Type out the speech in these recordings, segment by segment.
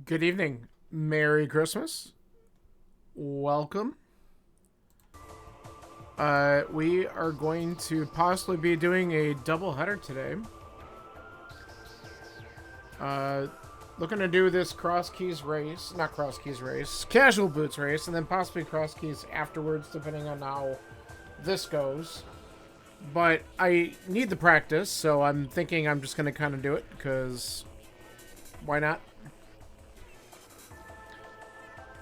Good evening. Merry Christmas. Welcome. We are going to possibly be doing a double header today. Uh, Looking to do this cross keys race, not cross keys race, casual boots race, and then possibly cross keys afterwards, depending on how this goes. But I need the practice, so I'm thinking I'm just going to kind of do it, because why not?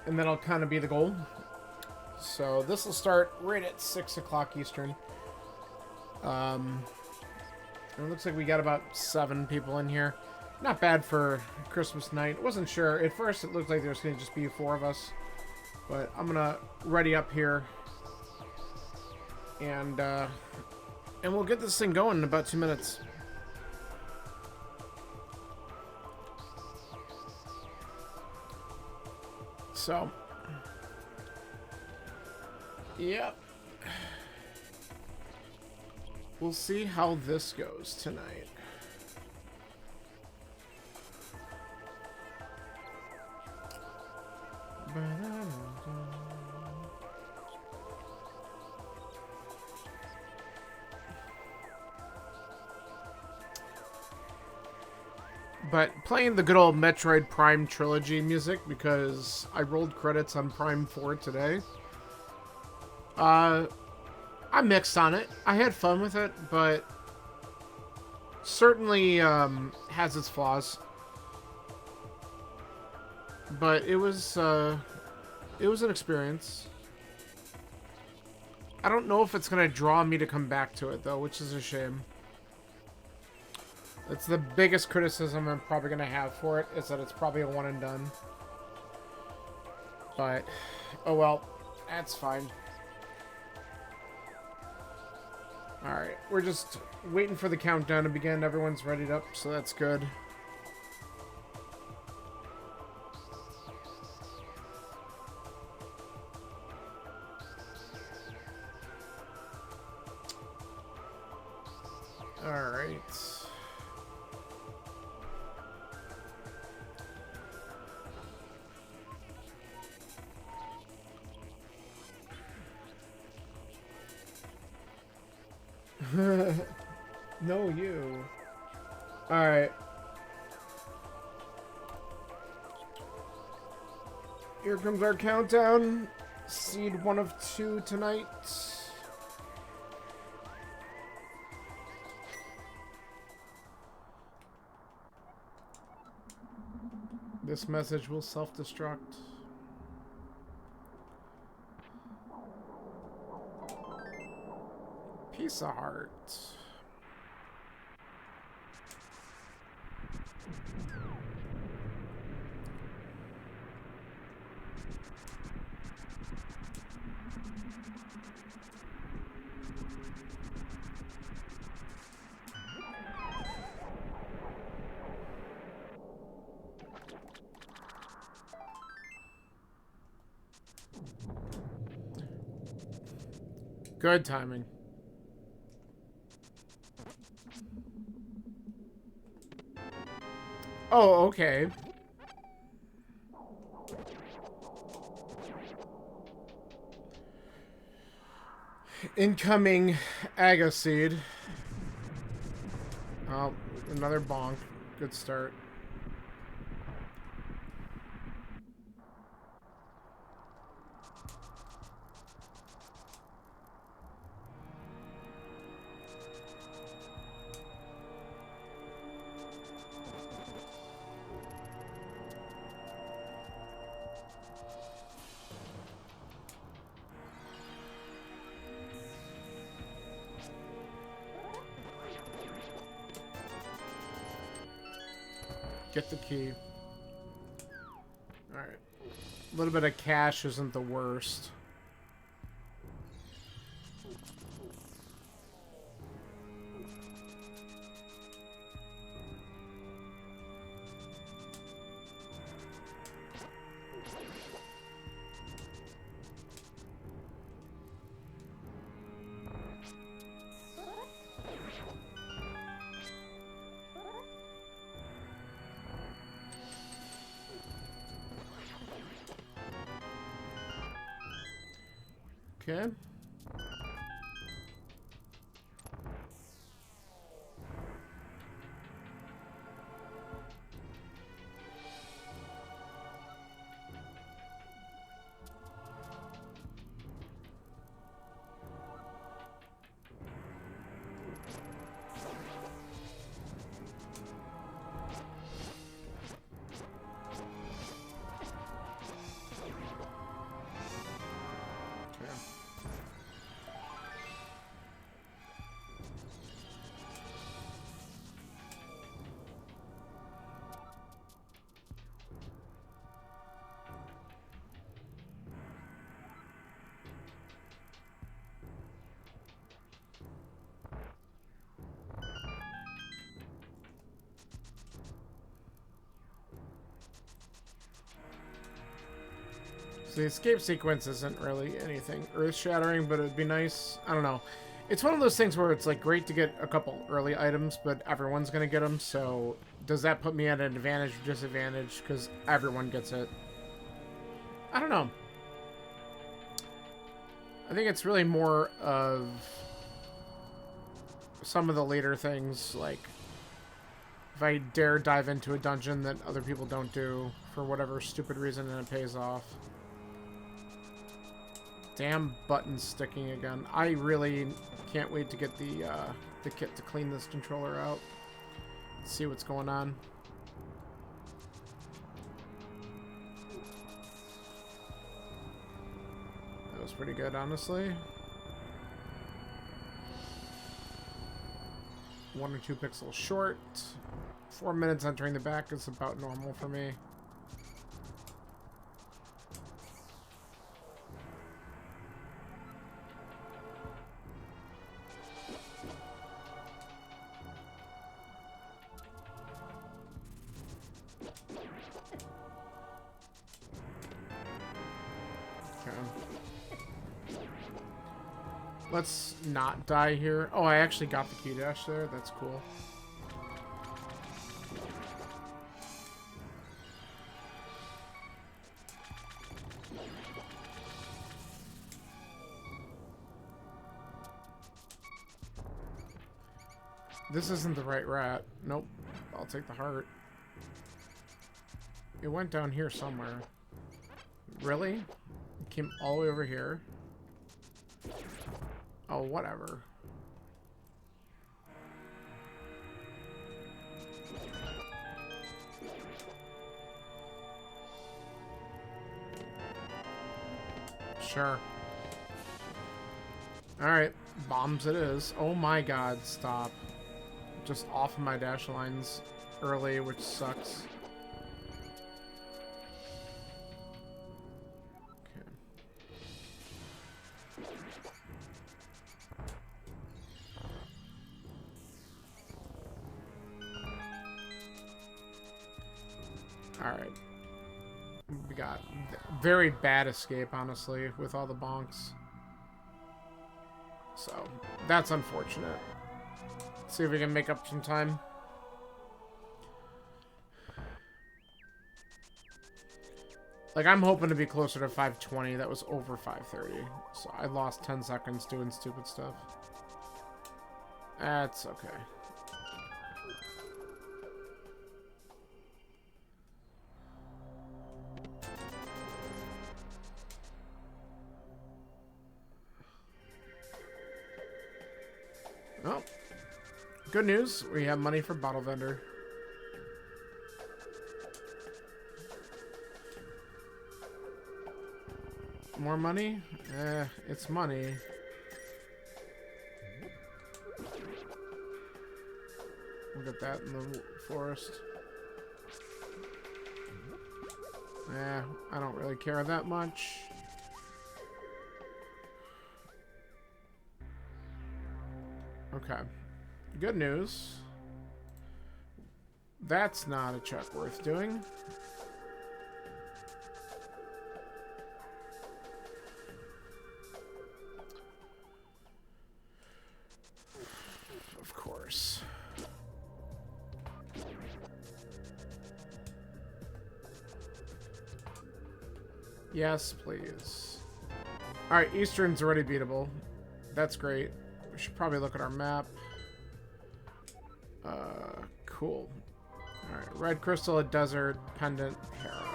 And that'll kind of be the goal. So this will start right at 6 o'clock Eastern. It looks like we got about 7 people in here. Not bad for Christmas night. Wasn't sure. At first it looked like there was going to just be 4 of us. But I'm going to ready up here. And we'll get this thing going in about 2 minutes. So, yep. We'll see how this goes tonight. But playing the good old Metroid Prime trilogy music because I rolled credits on Prime 4 today. I'm mixed on it. I had fun with it, but certainly has its flaws. But it was an experience. I don't know if it's gonna draw me to come back to it though, which is a shame. It's the biggest criticism I'm probably gonna have for it, is that it's probably a one and done. But oh well, that's fine. Alright, we're just waiting for the countdown to begin. Everyone's readied up, so that's good. Alright. No, you. Alright. Here comes our countdown. Seed 1 of 2 tonight. This message will self-destruct. Piece of heart. Good timing. Oh, okay. Incoming Aga seed. Oh, another bonk. Good start. Get the key. Alright. A little bit of cash isn't the worst. Okay. So the escape sequence isn't really anything earth-shattering, but it'd be nice. I don't know. It's one of those things where it's like great to get a couple early items, but everyone's gonna get them. So does that put me at an advantage or disadvantage? Because everyone gets it. I don't know. I think it's really more of some of the later things, like if I dare dive into a dungeon that other people don't do for whatever stupid reason and it pays off. Damn buttons sticking again. I really can't wait to get the kit to clean this controller out. See what's going on. That was pretty good, honestly. 1 or 2 pixels short. 4 minutes entering the back is about normal for me. Let's not die here. Oh, I actually got the key dash there. That's cool. This isn't the right rat. Nope. I'll take the heart. It went down here somewhere. Really? It came all the way over here. Oh, whatever. Sure. Alright, bombs it is. Oh my god, stop. Just off of my dash lines early, which sucks. Alright. We got very bad escape, honestly, with all the bonks. So, that's unfortunate. Let's see if we can make up some time. Like, I'm hoping to be closer to 520. That was over 530. So, I lost 10 seconds doing stupid stuff. That's okay. Well, good news. We have money for Bottle Vendor. More money? It's money. We'll get that in the forest. I don't really care that much. Okay. Good news. That's not a check worth doing. Of course. Yes, please. Alright, Eastern's already beatable. That's great. We should probably look at our map. Cool. Alright, Red Crystal, a Desert, Pendant, Hera.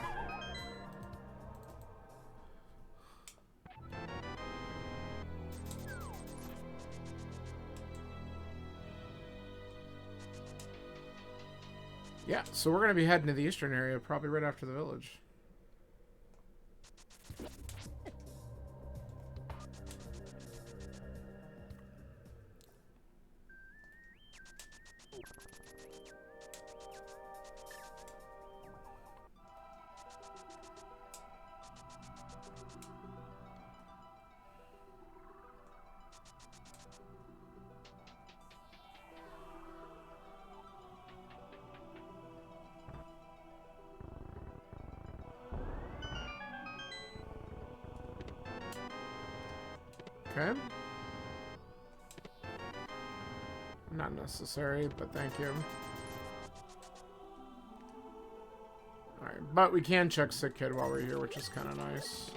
Yeah, so we're going to be heading to the eastern area probably right after the village. Okay. Not necessary, but thank you. Alright, but we can check Sick Kid while we're here, which is kind of nice.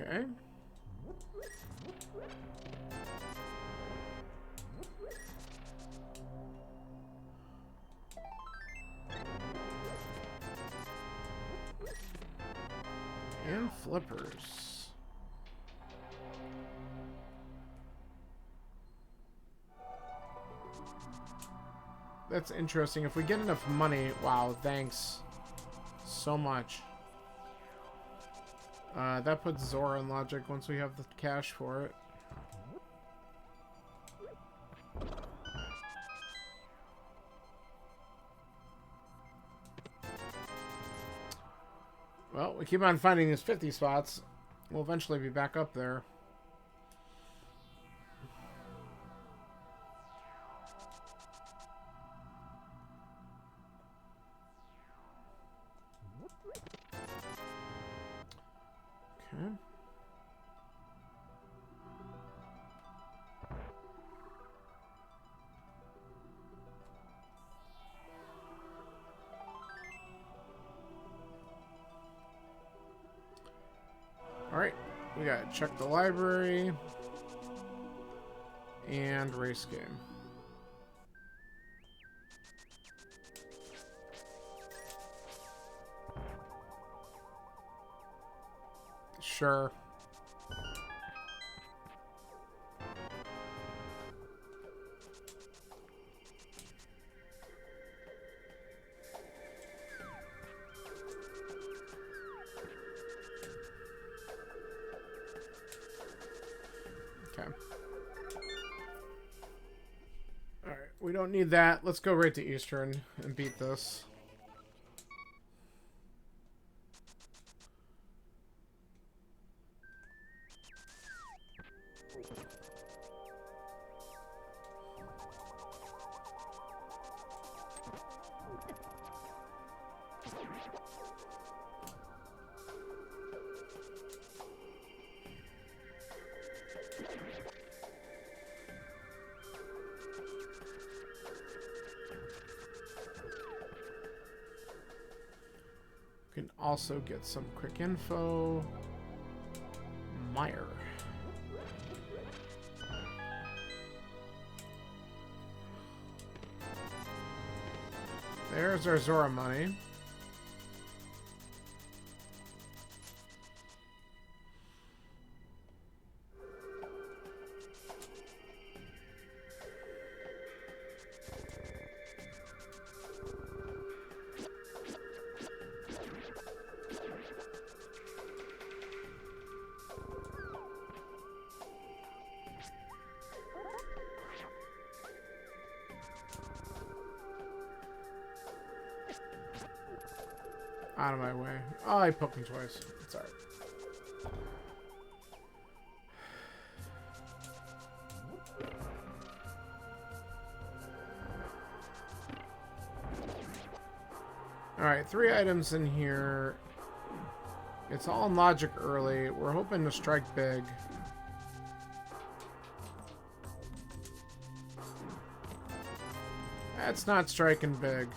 Okay. And flippers. That's interesting. If we get enough money... Wow, thanks so much. That puts Zora in logic once we have the cash for it. Well, we keep on finding these 50 spots. We'll eventually be back up there. Okay. Alright, we gotta check the library and race game. Sure. Okay. Alright, we don't need that. Let's go right to Eastern and beat this. Can also get some quick info. Meyer. There's our Zora money. Out of my way. Oh, I poked me twice. It's alright. Alright, 3 items in here. It's all in logic early. We're hoping to strike big. That's not striking big.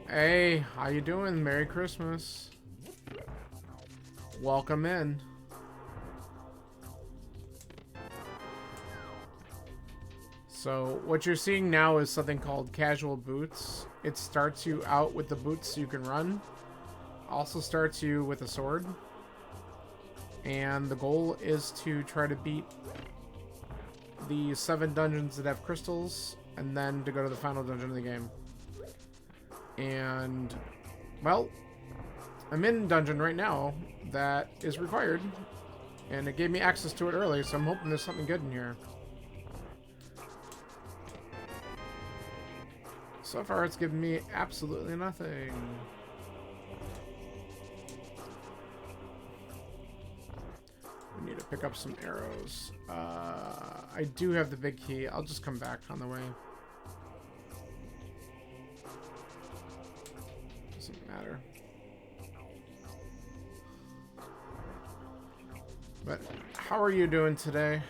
Hey, how you doing? Merry Christmas. Welcome in. So what you're seeing now is something called casual boots. It starts you out with the boots so you can run. Also starts you with a sword. And the goal is to try to beat the 7 dungeons that have crystals, and then to go to the final dungeon of the game. And, well, I'm in a dungeon right now that is required, and it gave me access to it early, so I'm hoping there's something good in here. So far, it's given me absolutely nothing. We need to pick up some arrows. I do have the big key. I'll just come back on the way. Doesn't matter. But how are you doing today?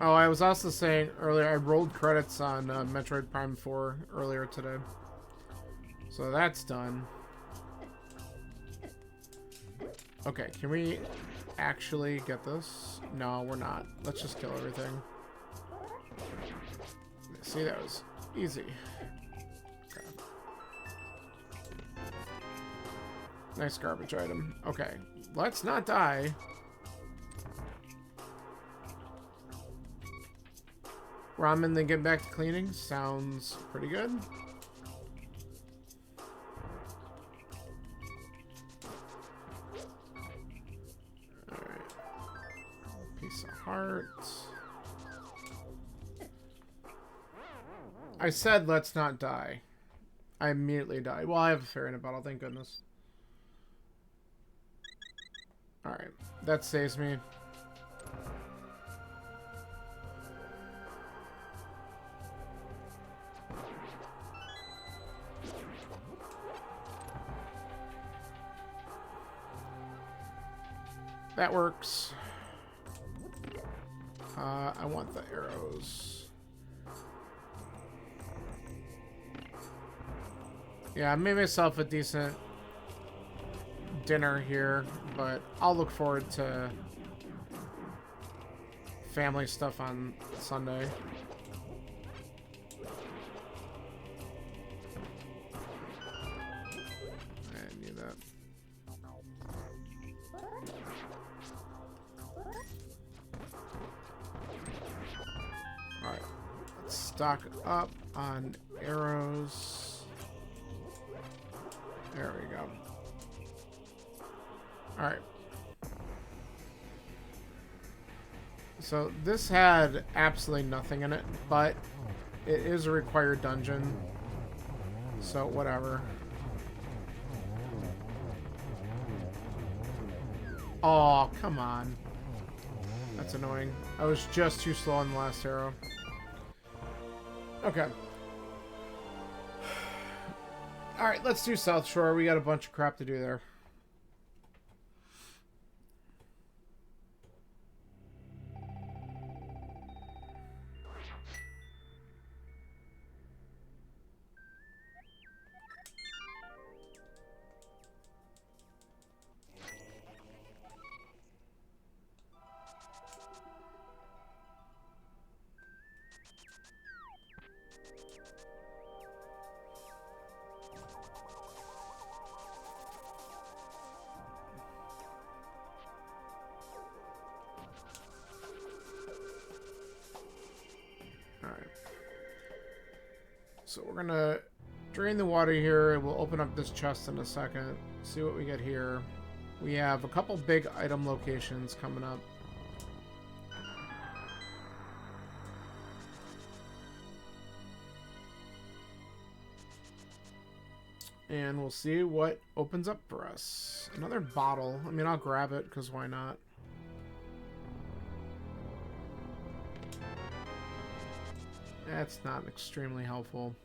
Oh, I was also saying earlier, I rolled credits on Metroid Prime 4 earlier today. So that's done. Okay, can we actually get this? No, we're not. Let's just kill everything. See, that was easy. Okay. Nice garbage item. Okay, let's not die. Ramen, then get back to cleaning. Sounds pretty good. Alright. Piece of heart. I said let's not die. I immediately died. Well, I have a fairy in a bottle, thank goodness. Alright. That saves me. That works. I want the arrows. Yeah, I made myself a decent dinner here, but I'll look forward to family stuff on Sunday. I knew that. Alright, let's stock up on arrows. There we go. Alright. So this had absolutely nothing in it, but it is a required dungeon. So whatever. Oh, come on. That's annoying. I was just too slow on the last arrow. Okay. Alright, let's do South Shore. We got a bunch of crap to do there. So we're gonna Drain the water here. We'll open up this chest in a second. See what we get here. We have a couple big item locations coming up. And we'll see what opens up for us. Another bottle. I mean, I'll grab it, because why not? That's not extremely helpful.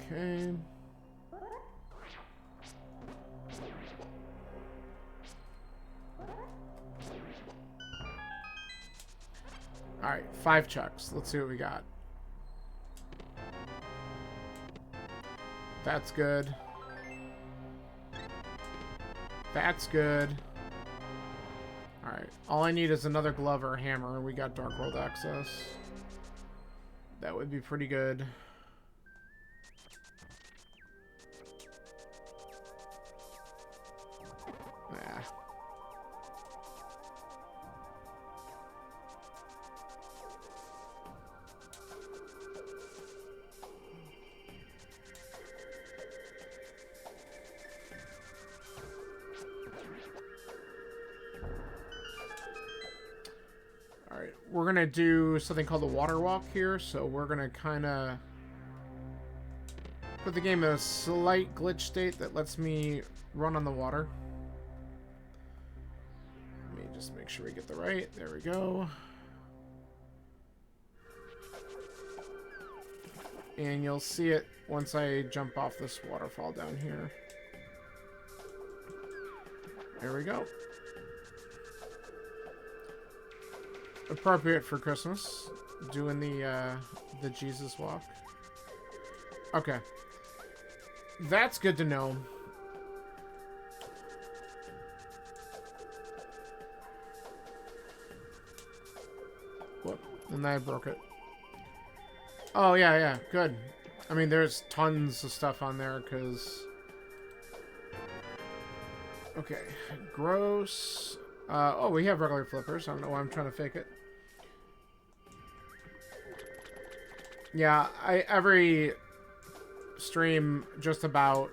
Okay. Alright, 5 chucks. Let's see what we got. That's good. That's good. Alright, all I need is another glove or a hammer, and we got Dark World access. That would be pretty good. Yeah. Alright, we're going to do something called the water walk here, so we're going to kind of put the game in a slight glitch state that lets me run on the water. Let me just make sure we get the right. There we go. And you'll see it once I jump off this waterfall down here. There we go. Appropriate for Christmas. Doing the Jesus walk. Okay. That's good to know. Whoop. And I broke it. Oh, yeah, yeah. Good. I mean, there's tons of stuff on there, because... Okay. Gross. Oh, we have regular flippers. I don't know why I'm trying to fake it. Yeah, every stream, just about,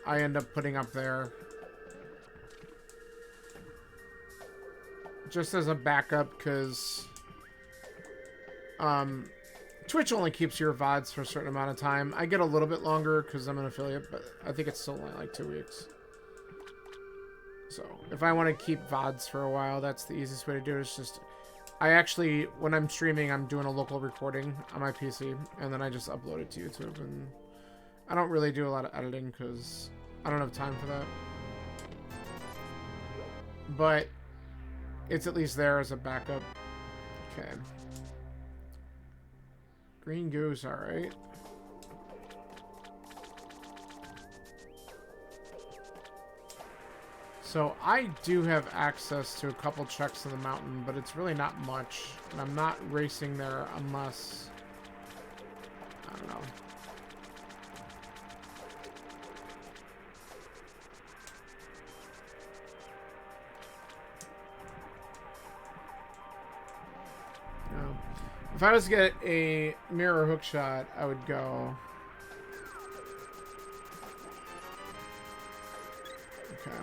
I end up putting up there. Just as a backup, because... Twitch only keeps your VODs for a certain amount of time. I get a little bit longer because I'm an affiliate, but I think it's still only like 2 weeks. So, if I want to keep VODs for a while, that's the easiest way to do it. It's just... I actually, when I'm streaming, I'm doing a local recording on my PC, and then I just upload it to YouTube, and I don't really do a lot of editing because I don't have time for that. But it's at least there as a backup. Okay. Green goose, alright. So I do have access to a couple checks in the mountain, but it's really not much. And I'm not racing there unless... I don't know. No. If I was to get a mirror hook shot, I would go... Okay.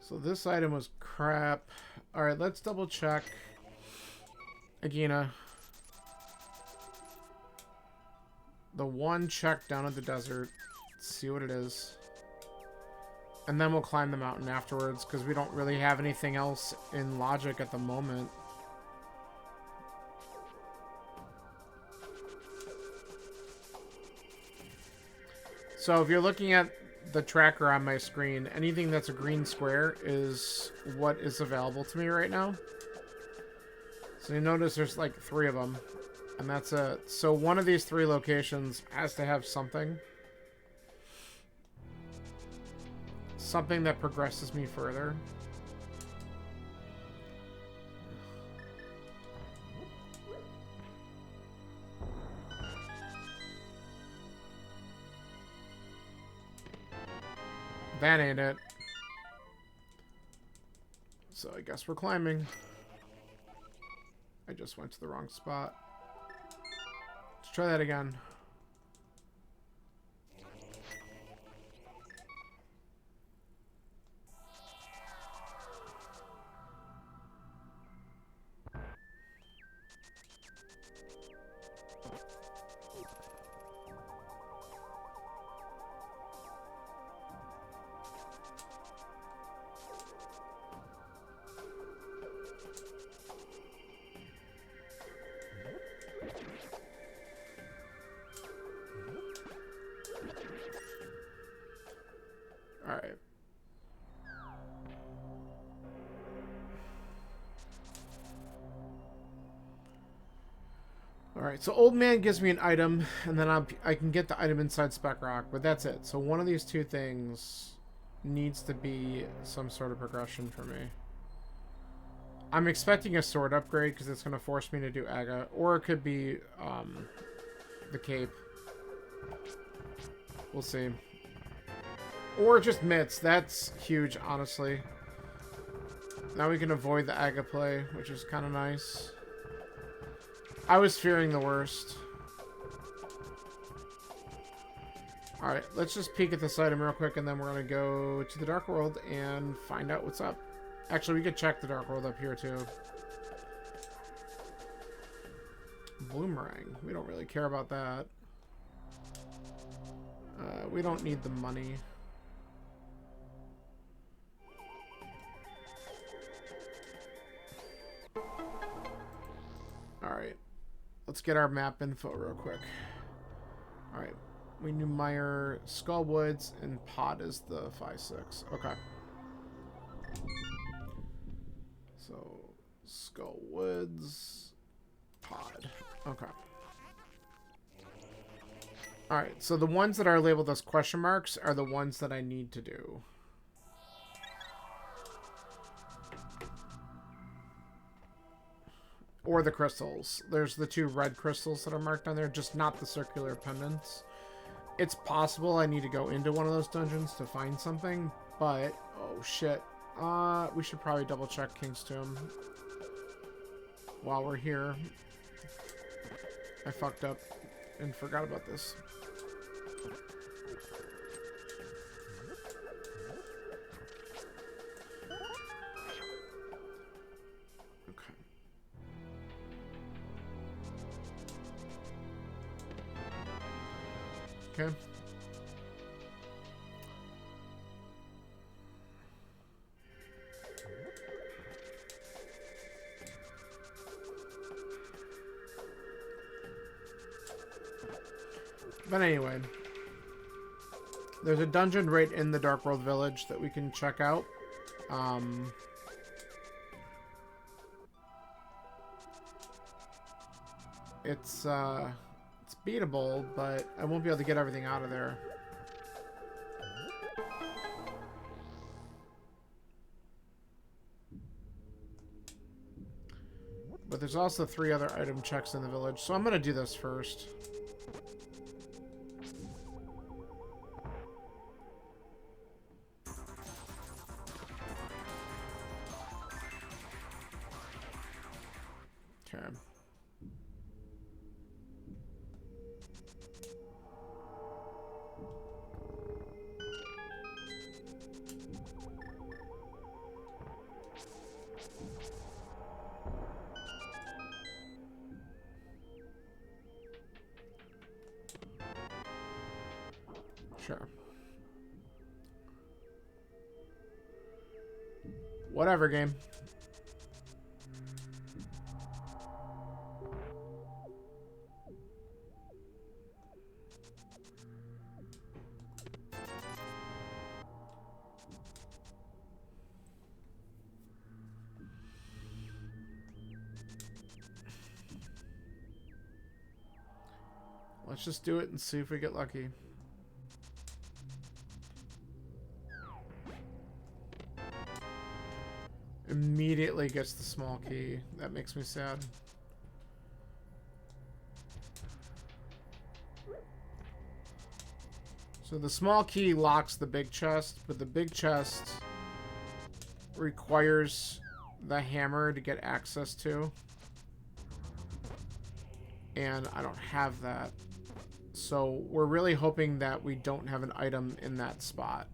So this item was crap. Alright, let's double check. Agina. The one check down at the desert. Let's see what it is. And then we'll climb the mountain afterwards, because we don't really have anything else in logic at the moment. So if you're looking at the tracker on my screen, anything that's a green square is what is available to me right now. So you notice there's like 3 of them, and that's it. So one of these 3 locations has to have something. something that progresses me further. That ain't it. So I guess we're climbing. I just went to the wrong spot. Let's try that again. Alright. Alright, so Old Man gives me an item, and then I can get the item inside Spec Rock, but that's it. So one of these two things needs to be some sort of progression for me. I'm expecting a sword upgrade, because it's going to force me to do Aga, or it could be the cape. We'll see. Or just mitts. That's huge, honestly. Now we can avoid the Aga play, which is kind of nice. I was fearing the worst. Alright, let's just peek at this item real quick, and then we're going to go to the Dark World and find out what's up. Actually, we could check the Dark World up here, too. Bloomerang. We don't really care about that. We don't need the money. Alright. Let's get our map info real quick. Alright. We knew Meyer, Skullwoods, and Pod is the 5-6. Okay. So, Skullwoods, Pod. Okay. Alright, so the ones that are labeled as question marks are the ones that I need to do. Or the crystals. There's the 2 red crystals that are marked on there, just not the circular pendants. It's possible I need to go into one of those dungeons to find something, but... Oh, shit. We should probably double check King's Tomb while we're here. I fucked up and forgot about this. Okay. But anyway, there's a dungeon right in the Dark World Village that we can check out. It's beatable, but I won't be able to get everything out of there. But there's also 3 other item checks in the village, so I'm going to do this first. Okay. Sure. Whatever, game. Let's just do it and see if we get lucky. immediately gets the small key. That makes me sad. So the small key locks the big chest, but the big chest requires the hammer to get access to. And I don't have that. So we're really hoping that we don't have an item in that spot.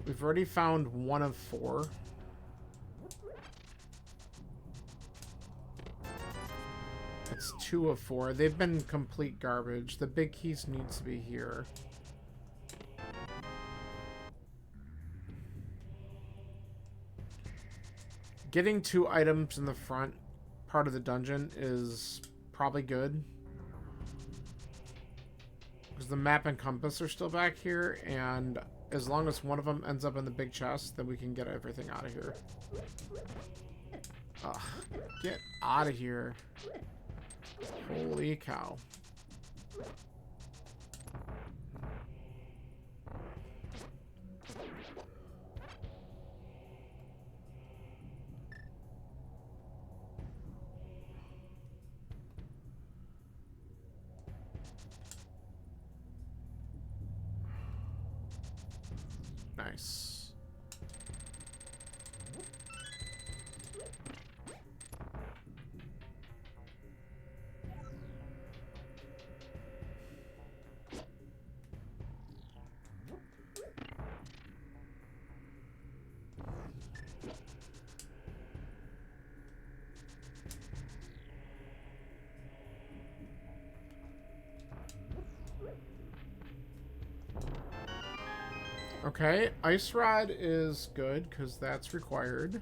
We've already found 1 of 4. It's 2 of 4. They've been complete garbage. The big keys needs to be here. Getting 2 items in the front part of the dungeon is probably good. Because the map and compass are still back here, and as long as one of them ends up in the big chest, then we can get everything out of here. Ugh, get out of here. Holy cow. Nice. Okay, ice rod is good because that's required.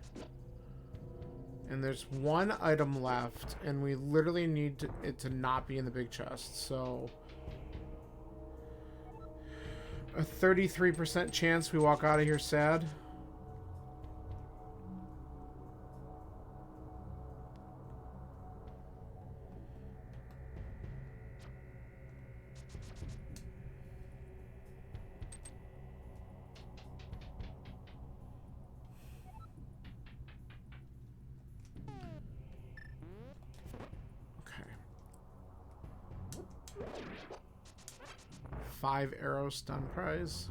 And there's 1 item left, and we literally need it to not be in the big chest. So a 33% chance we walk out of here sad. Okay. 5 arrow stun prize.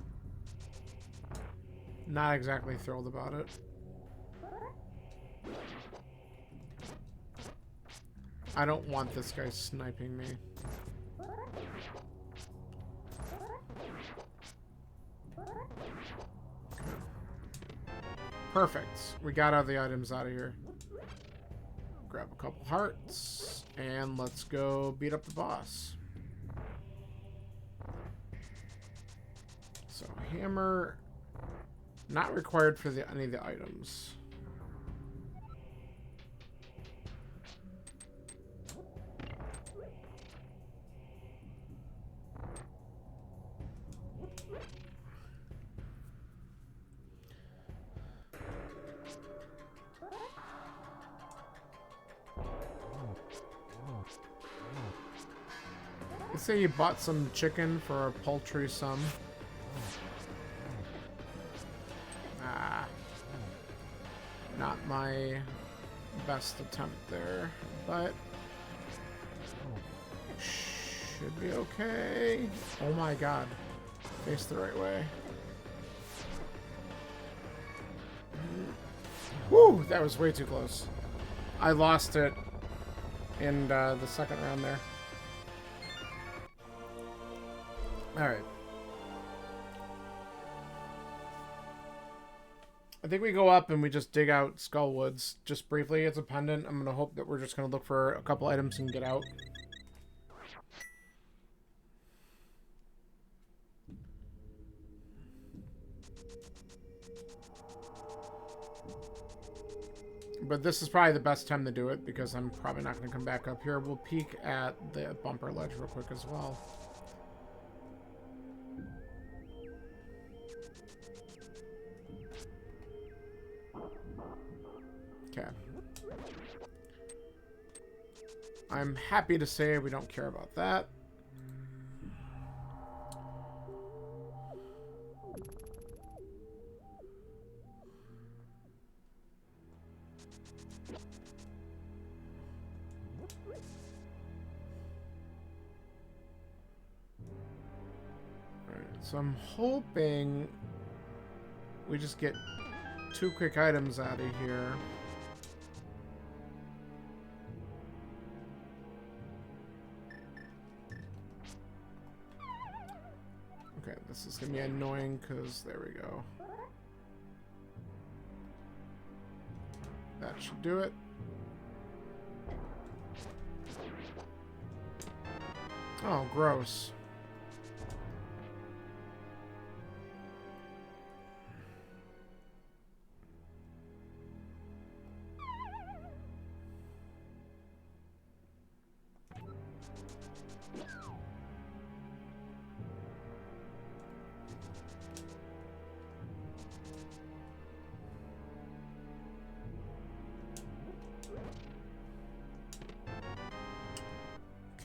Not exactly thrilled about it. I don't want this guy sniping me. Perfect. We got all the items out of here. Grab a couple hearts, and let's go beat up the boss. So, hammer, not required for any of the items. Let's say you bought some chicken for a paltry sum. Not my best attempt there, but should be okay. Oh my god. Face the right way. Woo! That was way too close. I lost it in the second round there. Alright. I think we go up and we just dig out Skullwoods just briefly. It's a pendant. I'm going to hope that we're just going to look for a couple items and get out. But this is probably the best time to do it because I'm probably not going to come back up here. We'll peek at the bumper ledge real quick as well. Okay. I'm happy to say we don't care about that. So I'm hoping we just get 2 quick items out of here. Okay, this is gonna be annoying because there we go. That should do it. Oh, gross.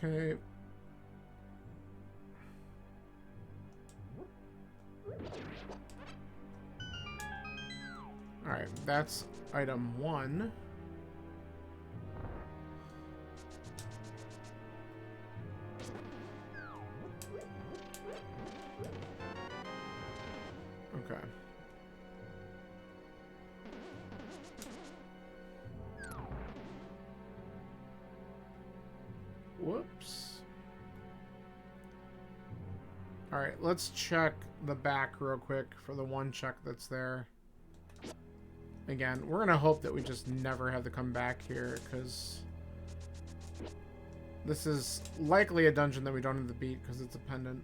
Okay. Alright, that's item 1. Okay. Whoops. Alright, let's check the back real quick for the 1 check that's there. Again, we're gonna hope that we just never have to come back here, because this is likely a dungeon that we don't have to beat because it's a pendant.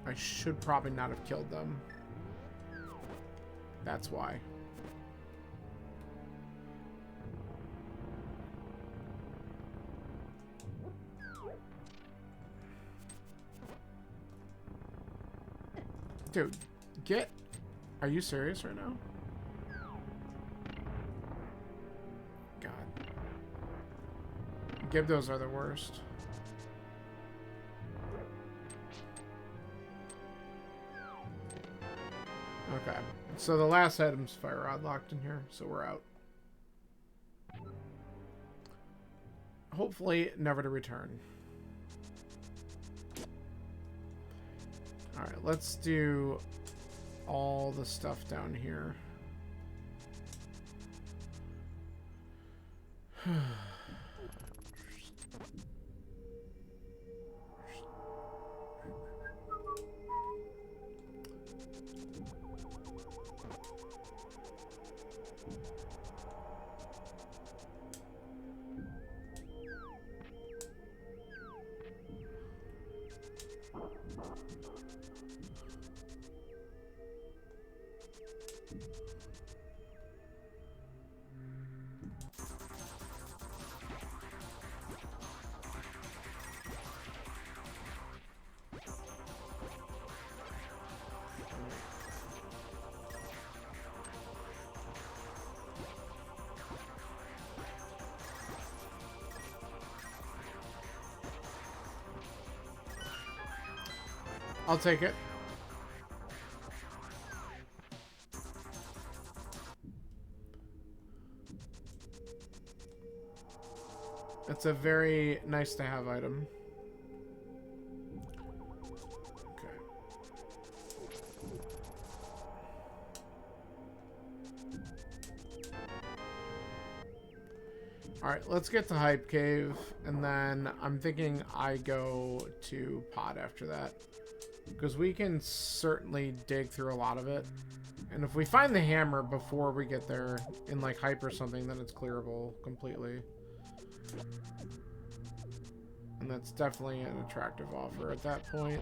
I should probably not have killed them. That's why. Dude, get... Are you serious right now? God. Gibdos are the worst. Okay. So the last item's fire rod locked in here, so we're out. Hopefully never to return. Alright, let's do all the stuff down here. I'll take it. It's a very nice to have item. Okay. Alright, let's get to Hype Cave, and then I'm thinking I go to Pod after that. Because we can certainly dig through a lot of it. And if we find the hammer before we get there in like Hype or something, then it's clearable completely. And that's definitely an attractive offer at that point.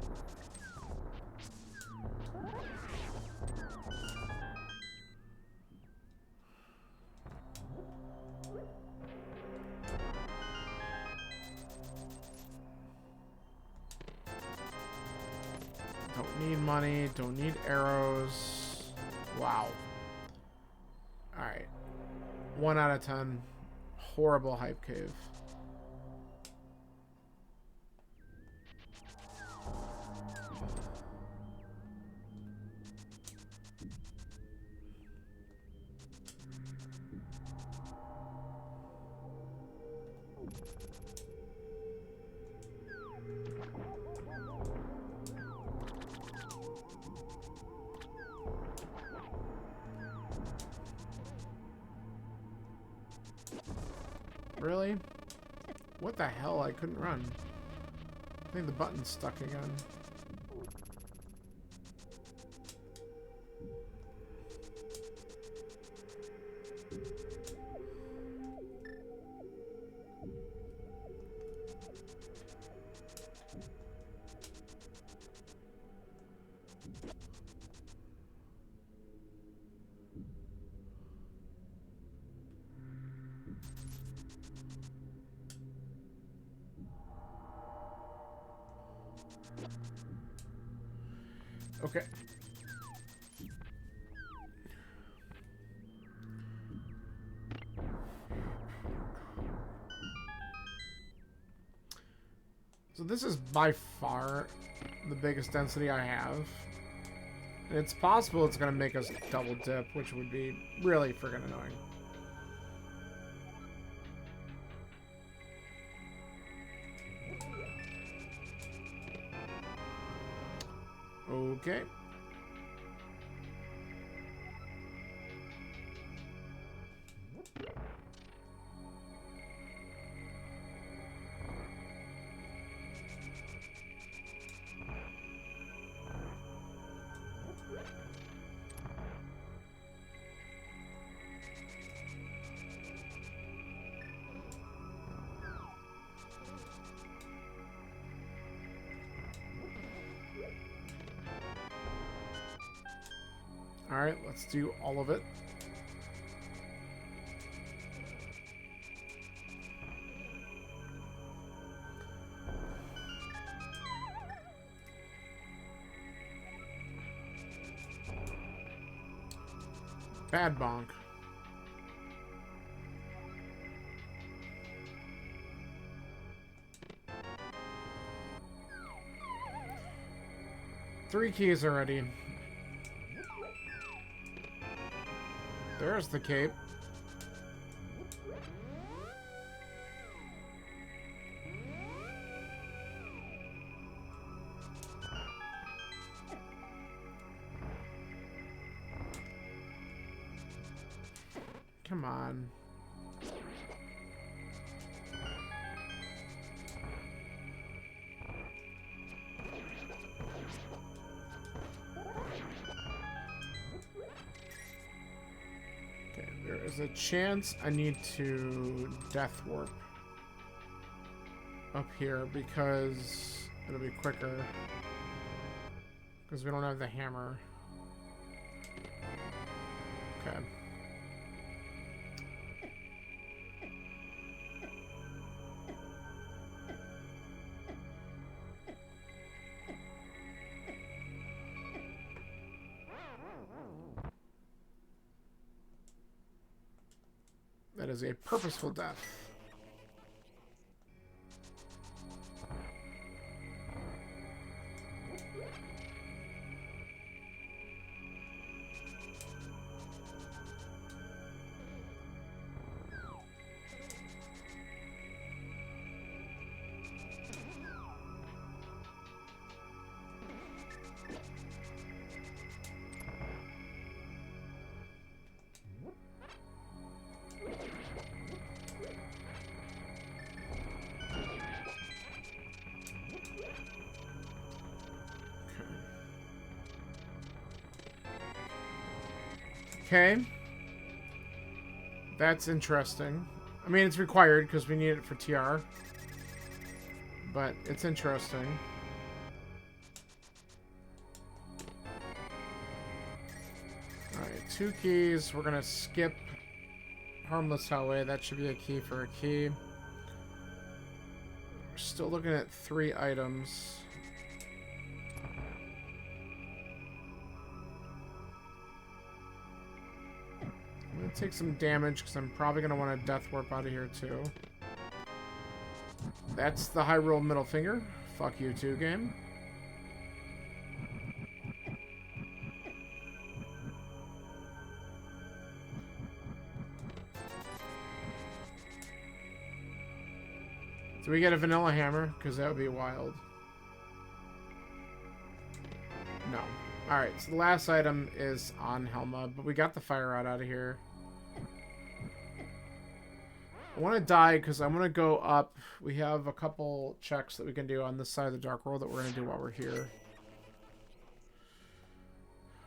Don't need money, don't need arrows. Wow. Alright. 1 out of 10. Horrible Hype Cave. Really? What the hell? I couldn't run. I think the button's stuck again. Okay. So this is by far the biggest density I have. And it's possible it's going to make us double dip, which would be really friggin' annoying. Okay. Alright, let's do all of it. Bad bonk. Three keys already. There's the cape. Come on. Okay, there is a chance I need to death warp up here because it'll be quicker. Because we don't have the hammer. Okay. That is a purposeful death. Okay. That's interesting. I mean, it's required because we need it for TR. But it's interesting. Alright, 2 keys. We're going to skip Harmless Highway. That should be a key for a key. We're still looking at 3 items. Take some damage because I'm probably going to want to death warp out of here too. That's the high roll middle finger. Fuck you too, game. Do we get a vanilla hammer? Because that would be wild. No. Alright, so the last item is on Helma, but we got the fire rod out of here. I want to die because I want to go up. We have a couple checks that we can do on this side of the Dark World that we're going to do while we're here.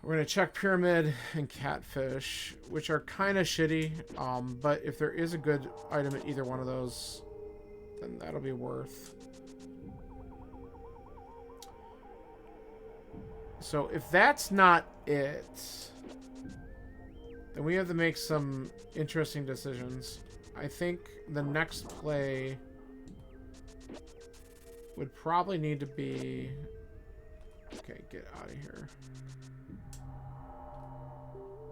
We're going to check Pyramid and Catfish, which are kind of shitty. But if there is a good item at either one of those, then that'll be worth. So if that's not it, then we have to make some interesting decisions. I think the next play would probably need to be... Okay, get out of here.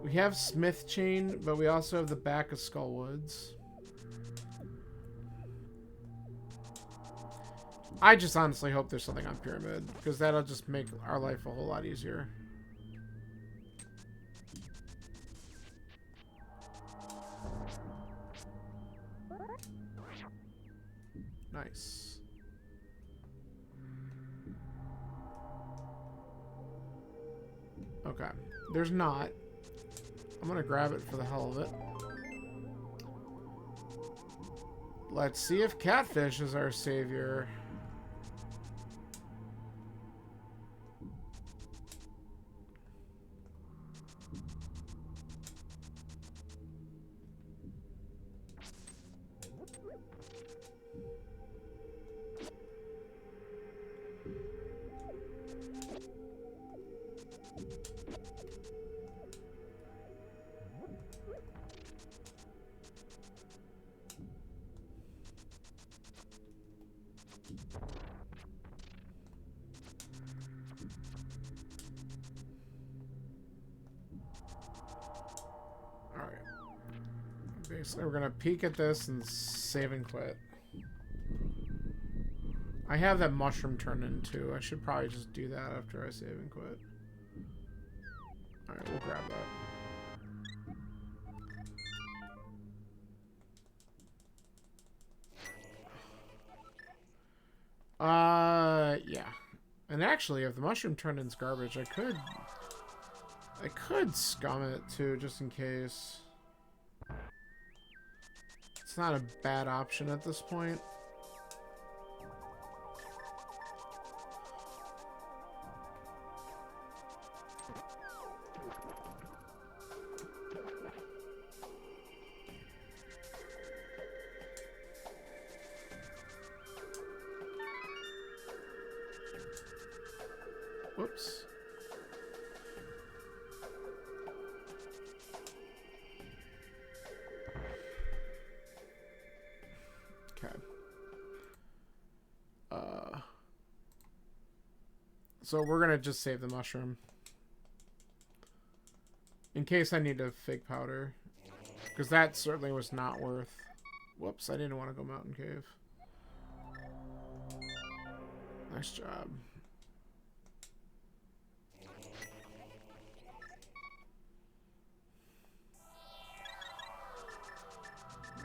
We have Smith Chain, but we also have the back of Skullwoods. I just honestly hope there's something on Pyramid, because that'll just make our life a whole lot easier. Nice. Okay. There's not. I'm gonna grab it for the hell of it. Let's see if Catfish is our savior. Basically, we're gonna peek at this and save and quit. I have that mushroom turned into. I should probably just do that after I save and quit. Alright, we'll grab that. Yeah. And actually, if the mushroom turned into garbage, I could scum it too, just in case. It's not a bad option at this point. Whoops. So we're gonna just save the mushroom in case I need a fake powder, because that certainly was not worth. Whoops, I didn't want to go Mountain Cave. Nice job.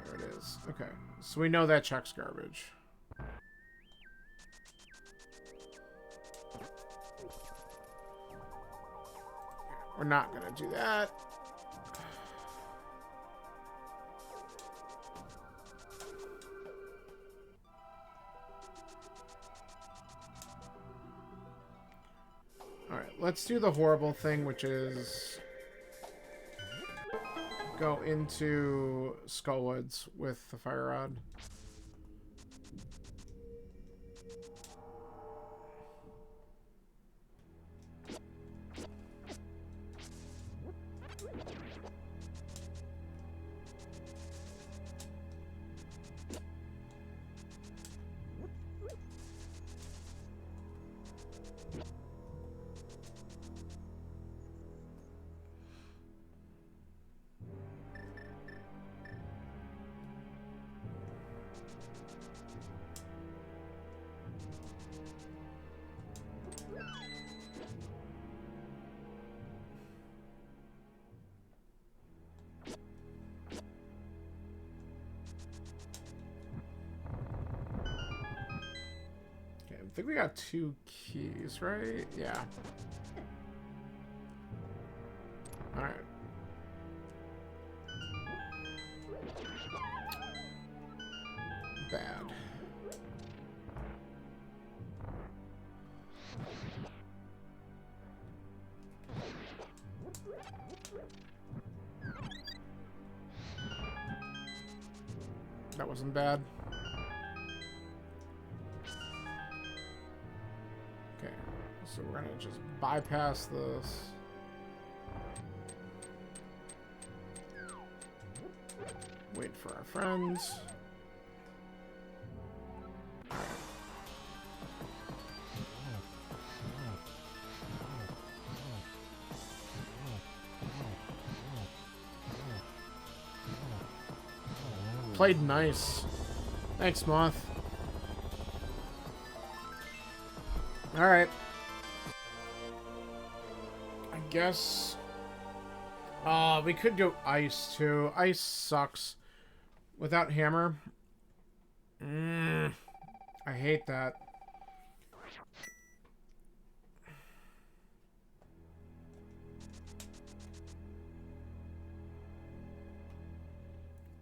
There it is. Okay, so we know that check's garbage. We're not gonna do that. Alright, let's do the horrible thing, which is go into Skullwoods with the fire rod. I think we got 2 keys, right? Yeah. Alright. bad. That wasn't bad. Okay, so we're gonna just bypass this. Wait for our friends. Played nice. Thanks, Moth. Alright. I guess... we could go ice, too. Ice sucks. Without hammer. I hate that.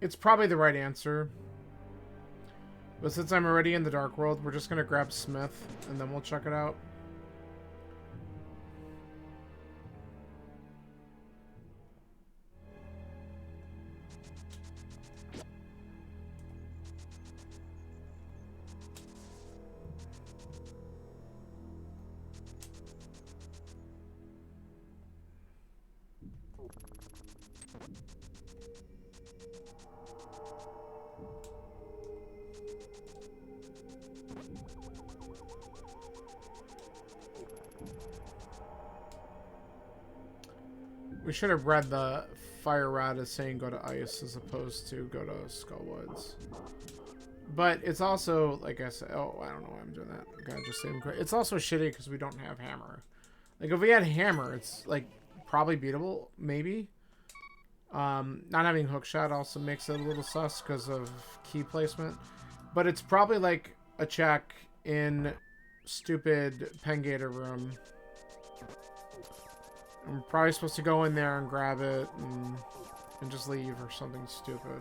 It's probably the right answer. But since I'm already in the Dark World, we're just going to grab Smith, and then we'll check it out. We should have read the Fire Rod as saying go to ice as opposed to go to Skullwoods. But it's also, like I said, oh, I don't know why I'm doing that. God, just saying, it's also shitty because we don't have hammer. Like, if we had hammer, it's, like, probably beatable, maybe. Not having hookshot also makes it a little sus because of key placement. But it's probably, like, a check in stupid Pengator room. I'm probably supposed to go in there and grab it and just leave or something stupid.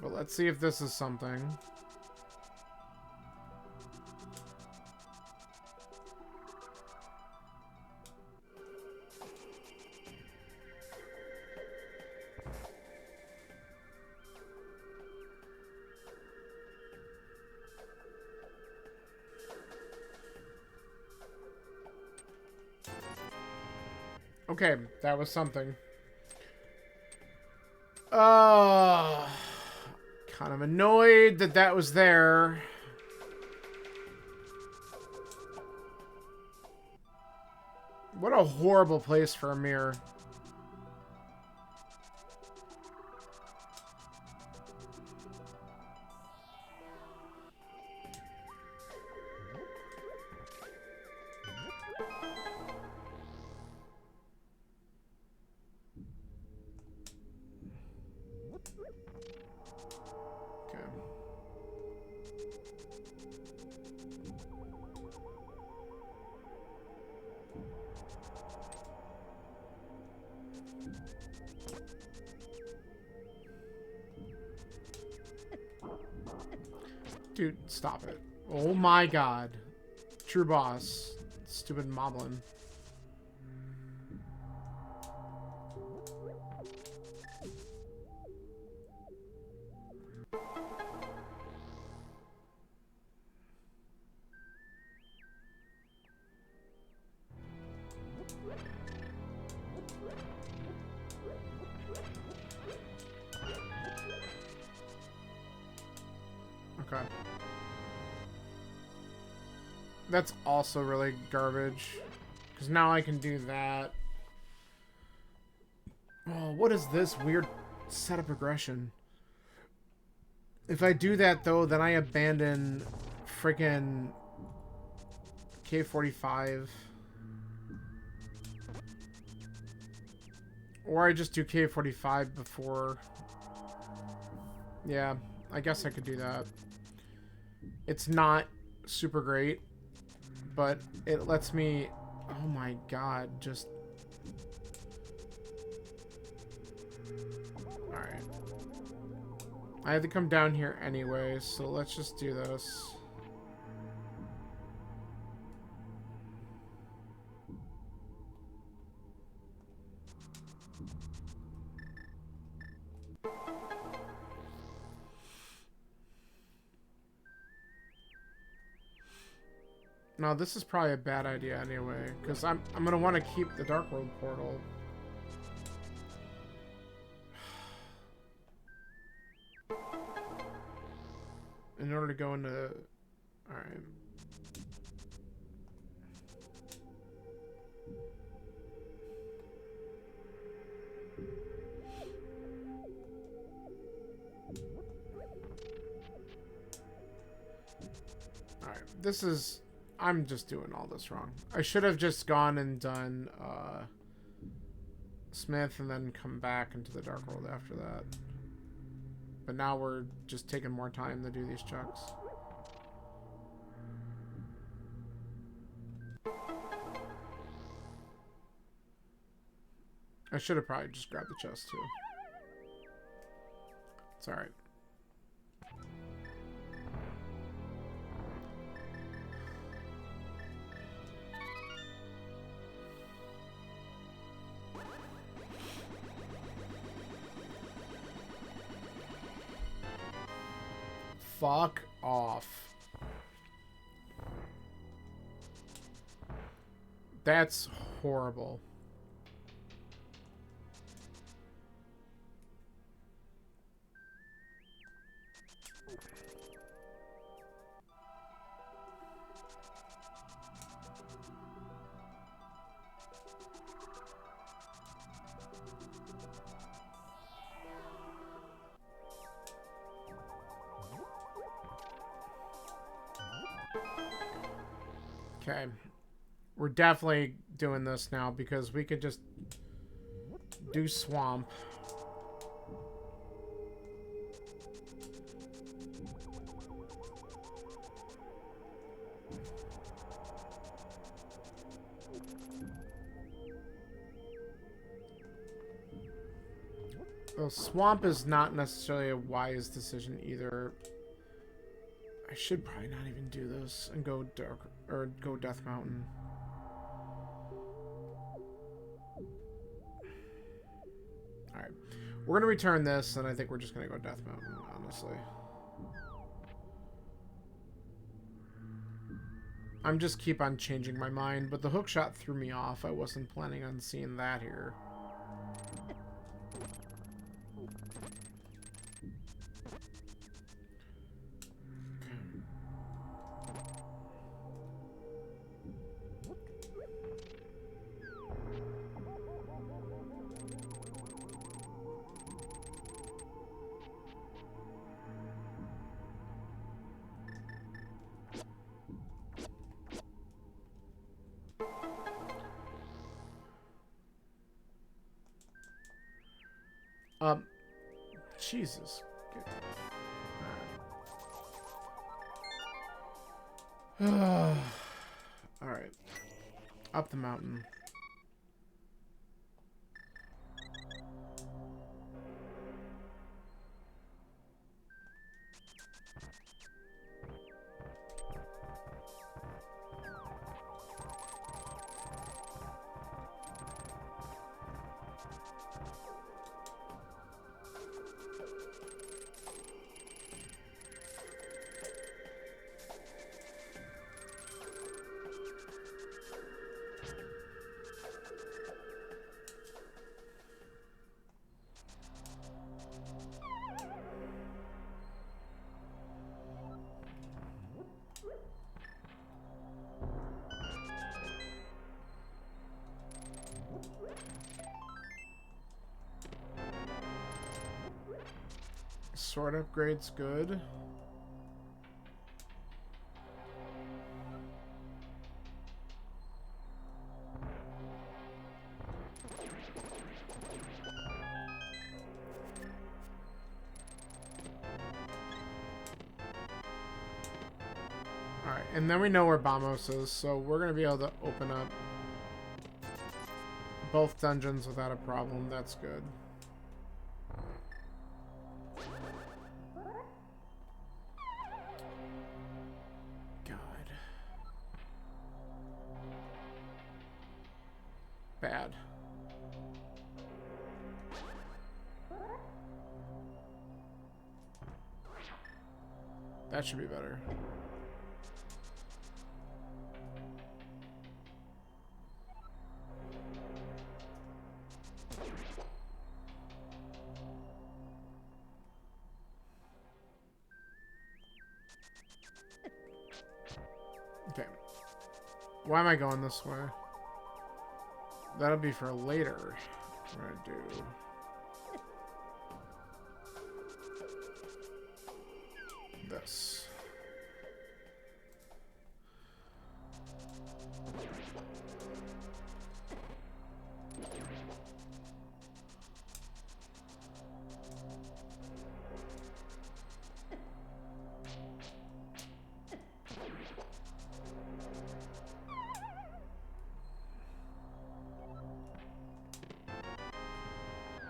But let's see if this is something. Okay, that was something. Kind of annoyed that that was there. What a horrible place for a mirror. Dude, stop it. Oh my god. True boss. Stupid moblin. Okay. That's also really garbage. Because now I can do that. Oh, what is this weird setup progression? If I do that, though, then I abandon freaking K45. Or I just do K45 before. Yeah, I guess I could do that. It's not super great, but it lets me... Oh my god, just... Alright. I had to come down here anyway, so let's just do this. No, this is probably a bad idea anyway, because I'm gonna want to keep the Dark World portal. In order to go into... Alright. Alright, this is... I'm just doing all this wrong. I should have just gone and done Smith and then come back into the Dark World after that. But now we're just taking more time to do these checks. I should have probably just grabbed the chest too. It's alright. Fuck off. That's horrible. Okay. We're definitely doing this now because we could just do swamp. Well, swamp is not necessarily a wise decision either. I should probably not even do this and go dark or go Death Mountain. Alright. We're gonna return this, and I think we're just gonna go Death Mountain, honestly. I'm just keep on changing my mind, but the hook shot threw me off. I wasn't planning on seeing that here. Jesus. Alright. Alright. Up the mountain. Sword upgrade's good. Alright, and then we know where Bamos is, so we're going to be able to open up both dungeons without a problem. That's good. bad. That should be better. Okay. Why am I going this way? That'll be for later. What do I do? This.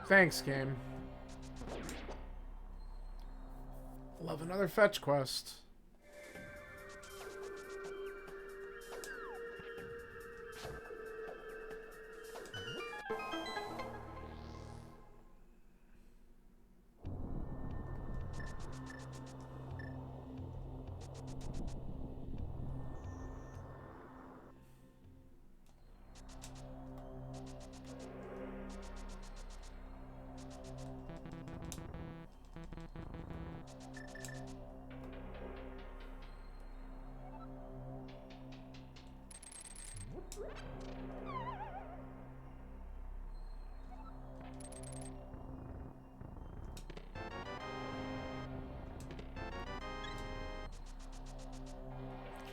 Thanks, game. Love another fetch quest.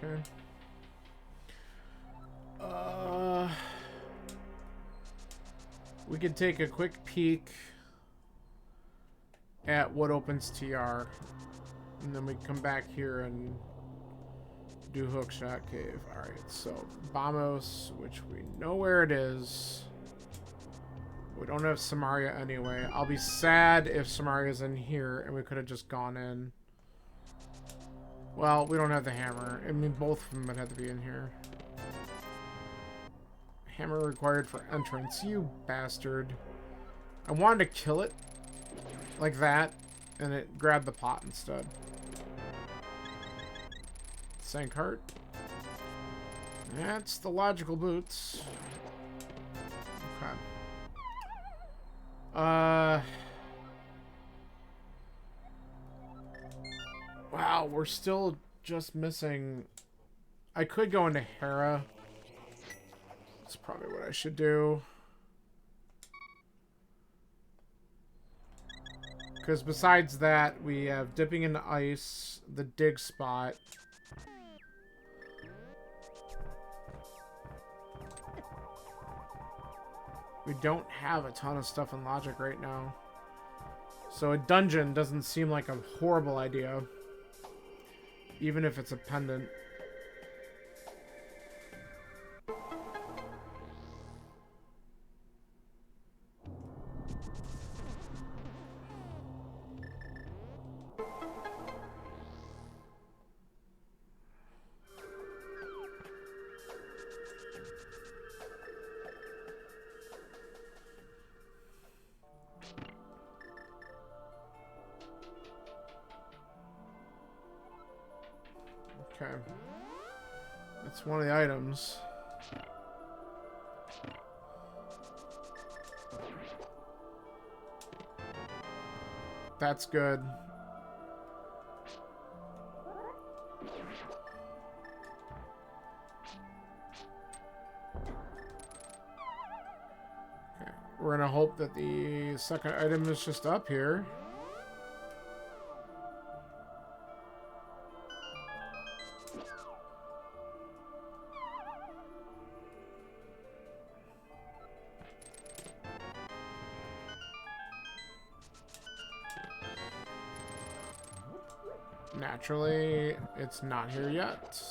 Okay. We could take a quick peek at what opens TR, and then we come back here and do Hookshot Cave. Alright, so Bamos, which we know where it is. We don't have Samaria anyway. I'll be sad if Samaria's in here and we could have just gone in. Well, we don't have the hammer. I mean, both of them would have to be in here. Hammer required for entrance. You bastard. I wanted to kill it like that, and it grabbed the pot instead. Sank heart. That's the logical boots. Okay. Wow, we're still just missing... I could go into Hera. That's probably what I should do. Because besides that, we have dipping into ice, the dig spot. We don't have a ton of stuff in logic right now. So a dungeon doesn't seem like a horrible idea. Even if it's a pendant. Okay. That's one of the items. That's good. Okay. We're gonna hope that the second item is just up here. Naturally, it's not here yet.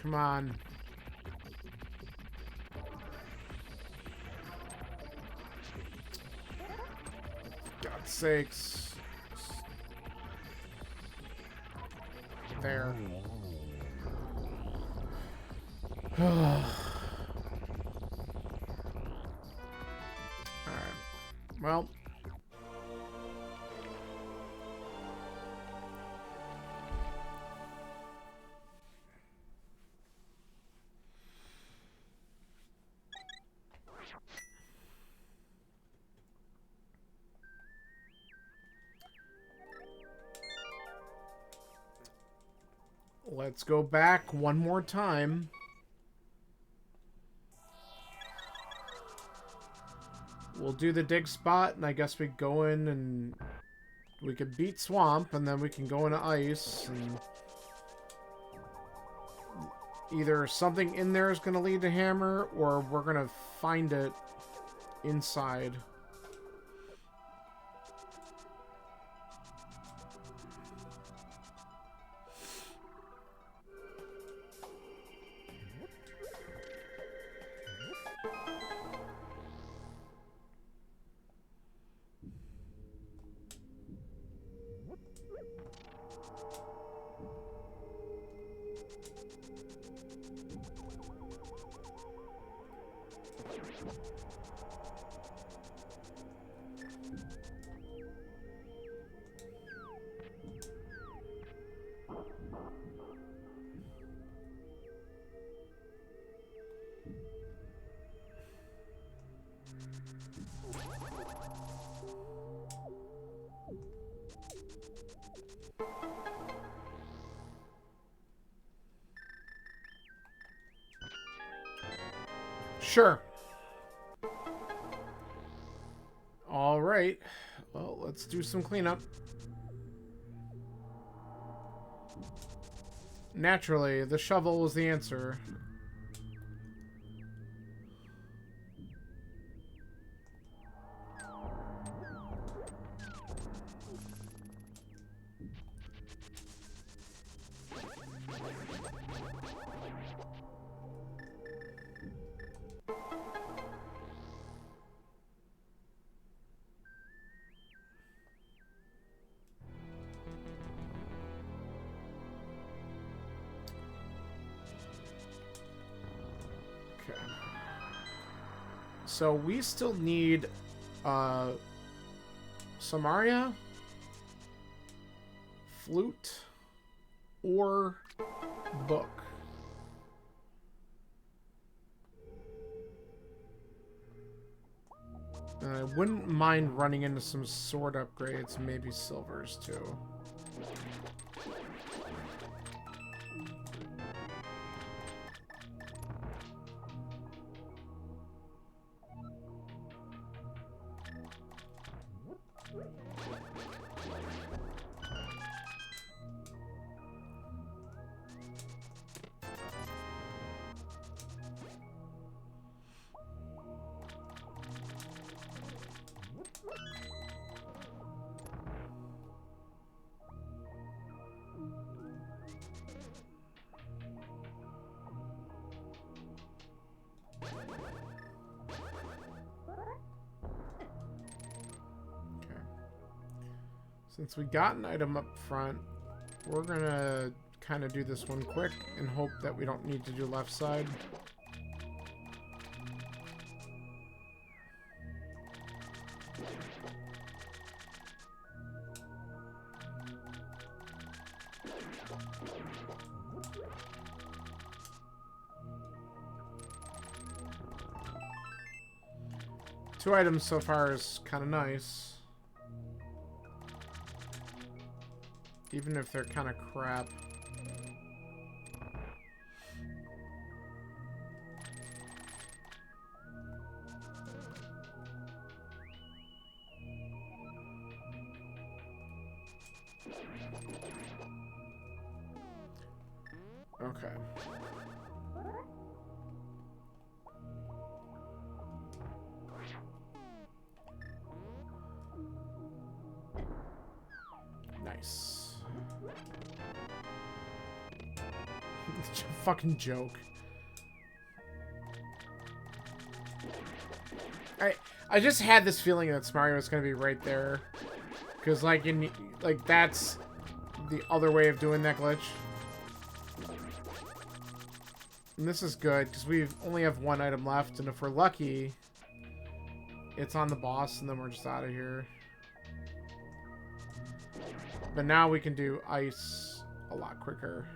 Come on. God's sakes. There. Alright. Well. Let's go back one more time. We'll do the dig spot, and I guess we go in and we could beat Swamp, and then we can go into Ice, and either something in there is going to lead to Hammer, or we're going to find it inside. Sure. All right. Well, let's do some cleanup. Naturally, the shovel was the answer. So we still need Samaria, flute, or book. And I wouldn't mind running into some sword upgrades, maybe silvers too. Since we got an item up front, we're gonna kind of do this one quick and hope that we don't need to do left side. Two items so far is kind of nice. Even if they're kind of crap. Okay. Nice. fucking joke. I just had this feeling that Mario was gonna be right there, because like that's the other way of doing that glitch. And this is good because we only have one item left, and if we're lucky, it's on the boss, and then we're just out of here. But now we can do ice a lot quicker,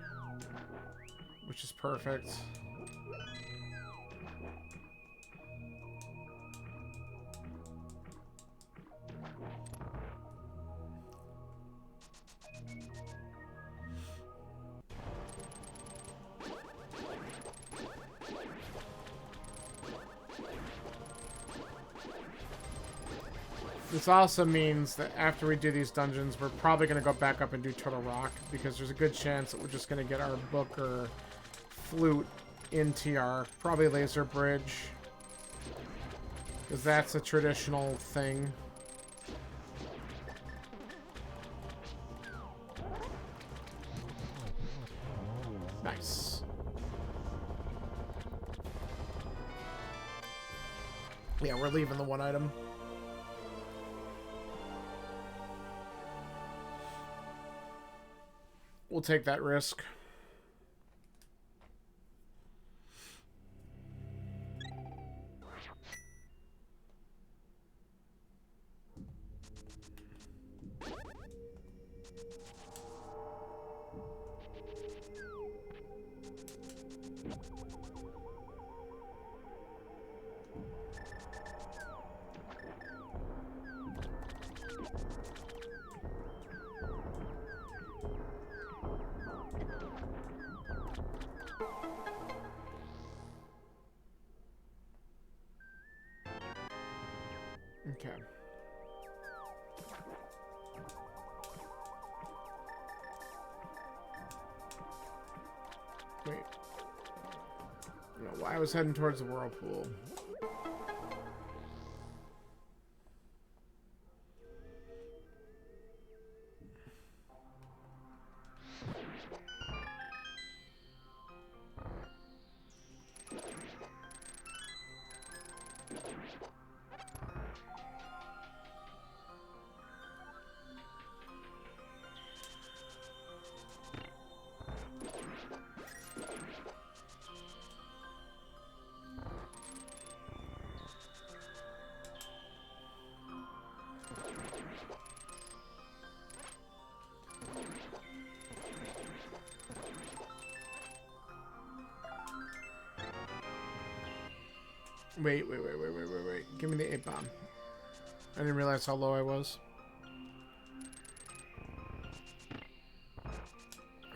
which is perfect. This also means that after we do these dungeons, we're probably going to go back up and do Turtle Rock, because there's a good chance that we're just going to get our book or flute in TR. Probably Laser Bridge, because that's a traditional thing. Nice. Yeah, we're leaving the one item. We'll take that risk. Okay. Wait. No, I was heading towards the whirlpool. Wait. Give me the 8 bomb. I didn't realize how low I was.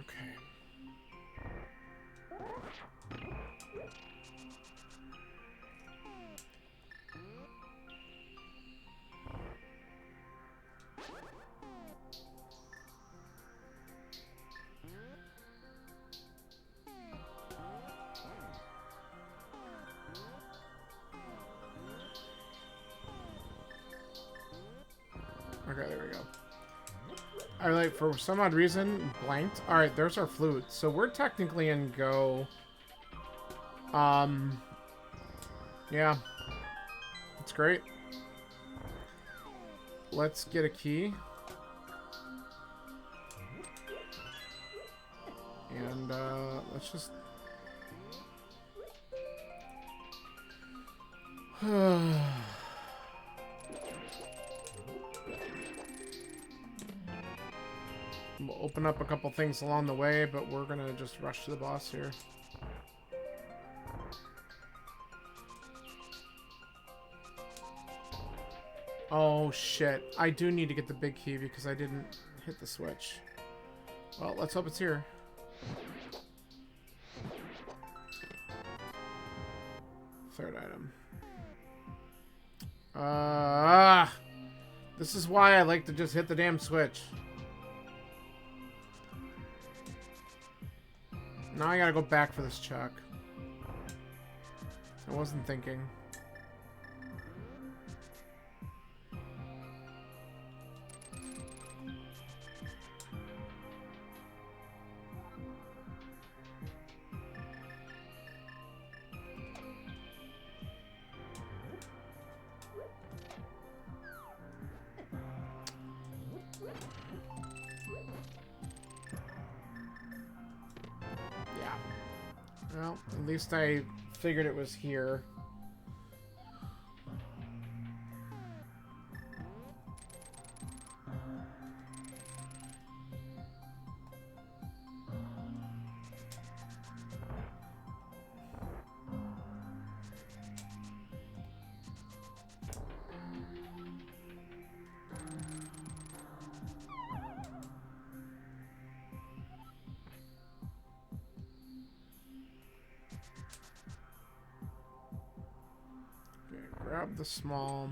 Okay. Okay, there we go. I like, for some odd reason, blanked. Alright, there's our flute. So we're technically in go. Yeah. That's great. Let's get a key. And, let's just... We'll open up a couple things along the way, but we're gonna just rush to the boss here. Oh shit, I do need to get the big key because I didn't hit the switch. Well, let's hope it's here. Third item. This is why I like to just hit the damn switch. Now I gotta go back for this check. I wasn't thinking. Well, at least I figured it was here. Grab the small.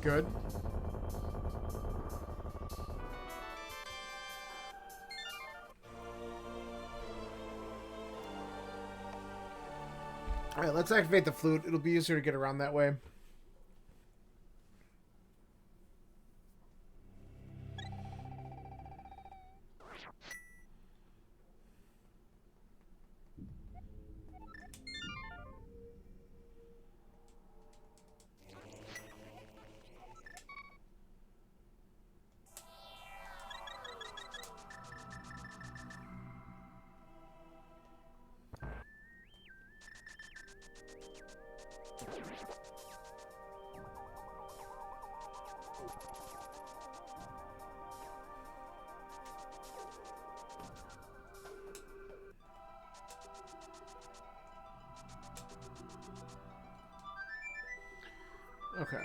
Good. Alright, let's activate the flute. It'll be easier to get around that way. Okay.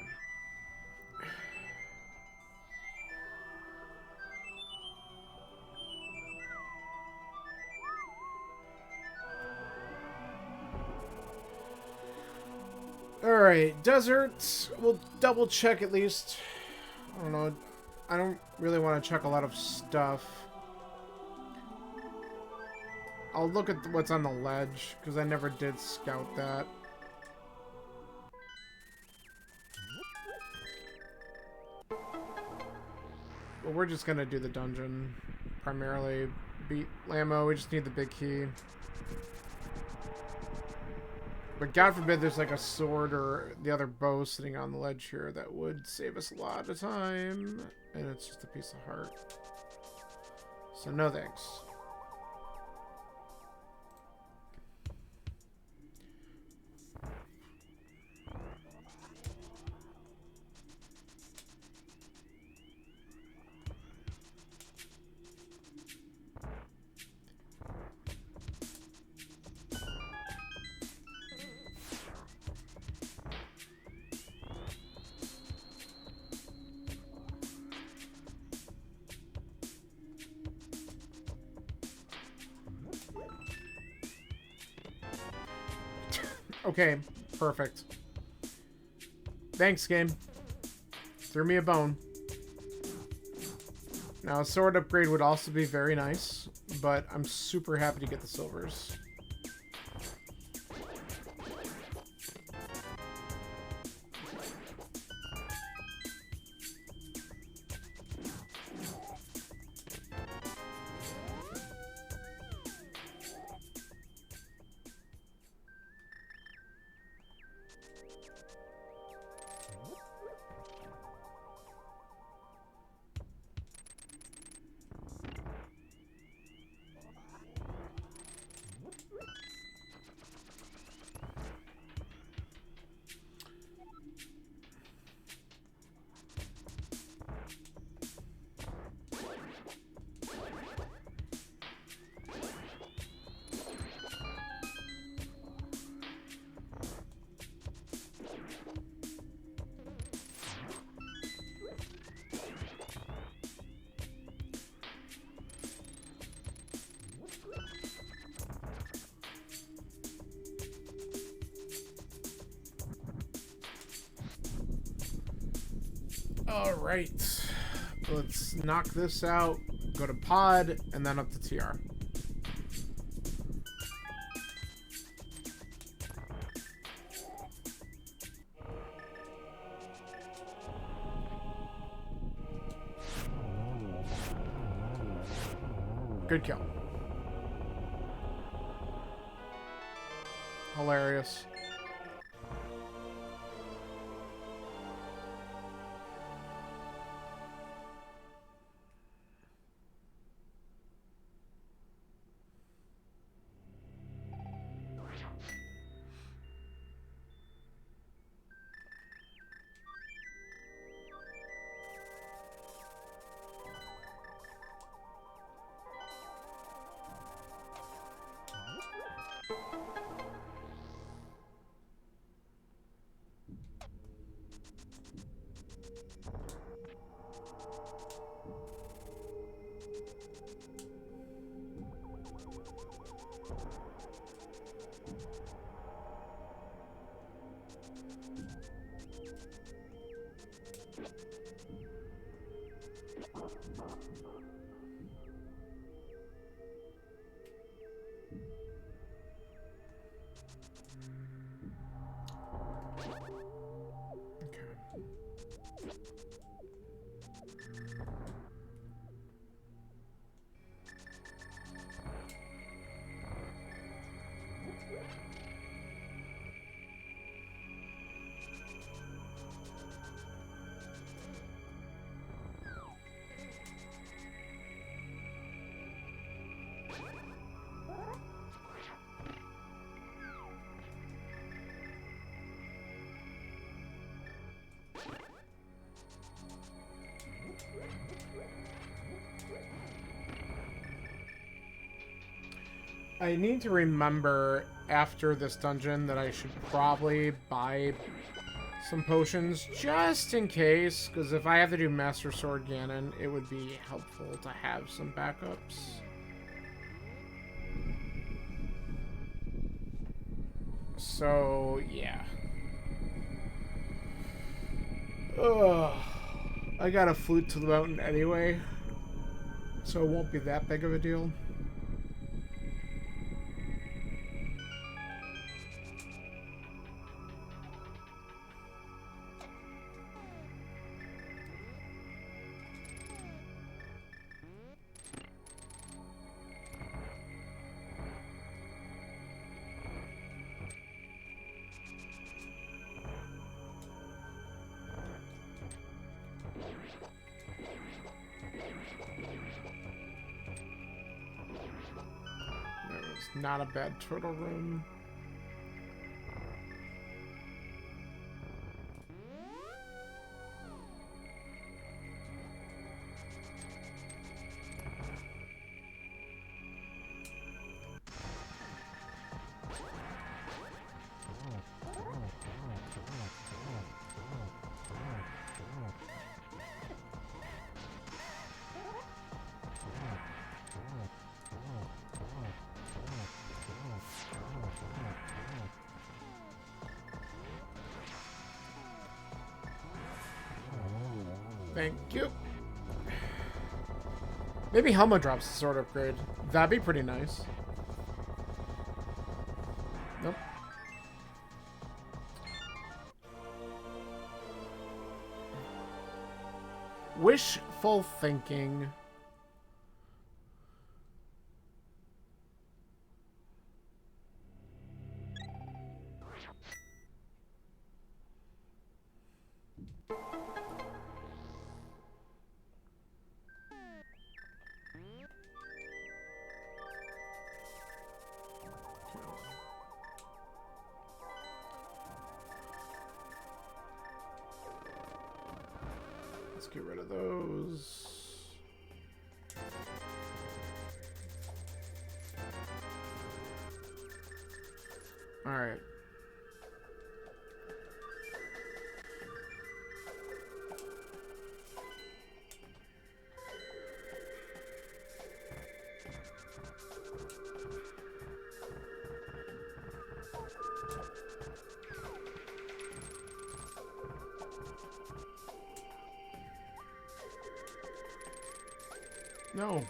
Alright, desert. We'll double check at least. I don't know. I don't really want to check a lot of stuff. I'll look at what's on the ledge, because I never did scout that. But we're just gonna do the dungeon. Primarily beat Lamo, we just need the big key. But God forbid there's like a sword or the other bow sitting on the ledge here that would save us a lot of time. And it's just a piece of heart. So no thanks. Okay, perfect. Thanks, game. Threw me a bone. Now, a sword upgrade would also be very nice, but I'm super happy to get the silvers. Alright. Let's knock this out, go to pod, and then up to TR. Good kill. Hilarious. I need to remember after this dungeon that I should probably buy some potions just in case, because if I have to do Master Sword Ganon, it would be helpful to have some backups. So, yeah. Ugh. I got a flute to the mountain anyway, so it won't be that big of a deal. Not a bad turtle room. Thank you. Maybe Helma drops the sword upgrade. That'd be pretty nice. Nope. Wishful thinking. Let's get rid of those. All right. No.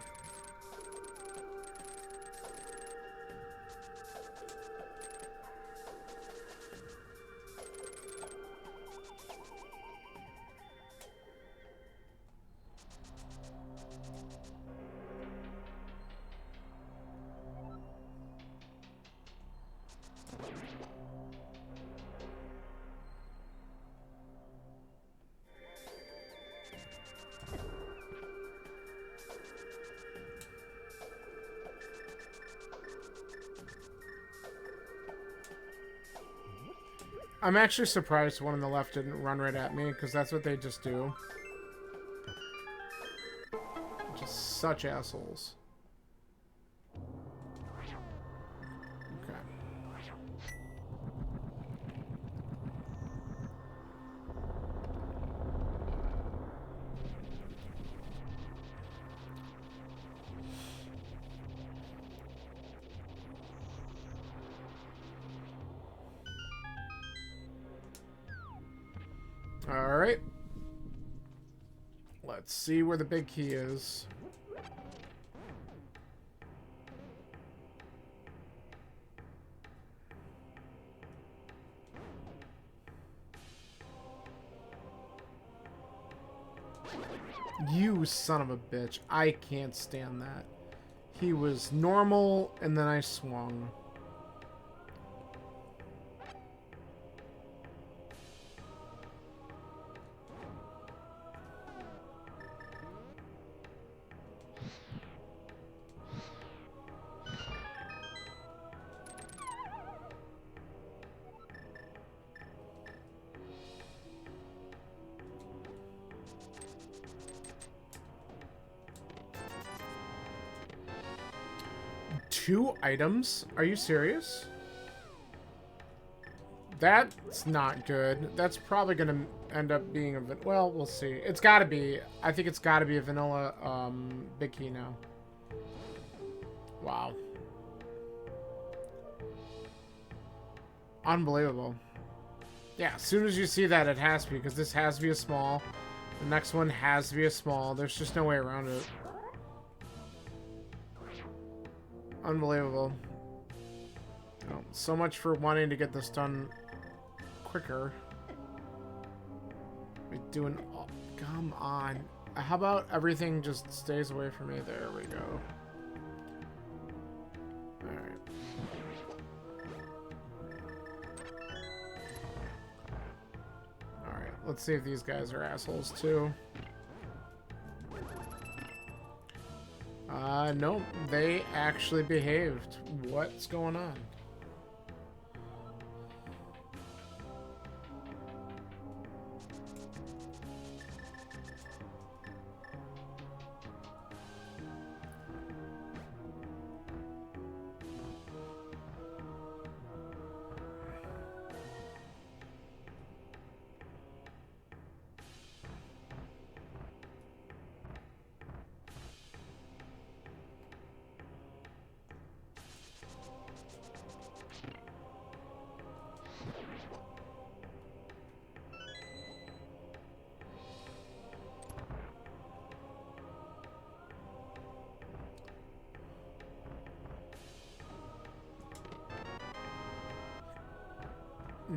I'm actually surprised one on the left didn't run right at me, because that's what they just do. Just such assholes. Okay. Alright. Let's see where the big key is. You son of a bitch. I can't stand that. He was normal, and then I swung. Two items? Are you serious? That's not good. That's probably gonna end up being a... Well, we'll see. It's gotta be. I think it's gotta be a vanilla big key now. Wow. Unbelievable. Yeah, as soon as you see that, it has to be, because this has to be a small. The next one has to be a small. There's just no way around it. Unbelievable. Oh, so much for wanting to get this done quicker. We're doing... Oh, come on. How about everything just stays away from me? There we go. Alright. Alright, let's see if these guys are assholes too. No, they actually behaved. What's going on?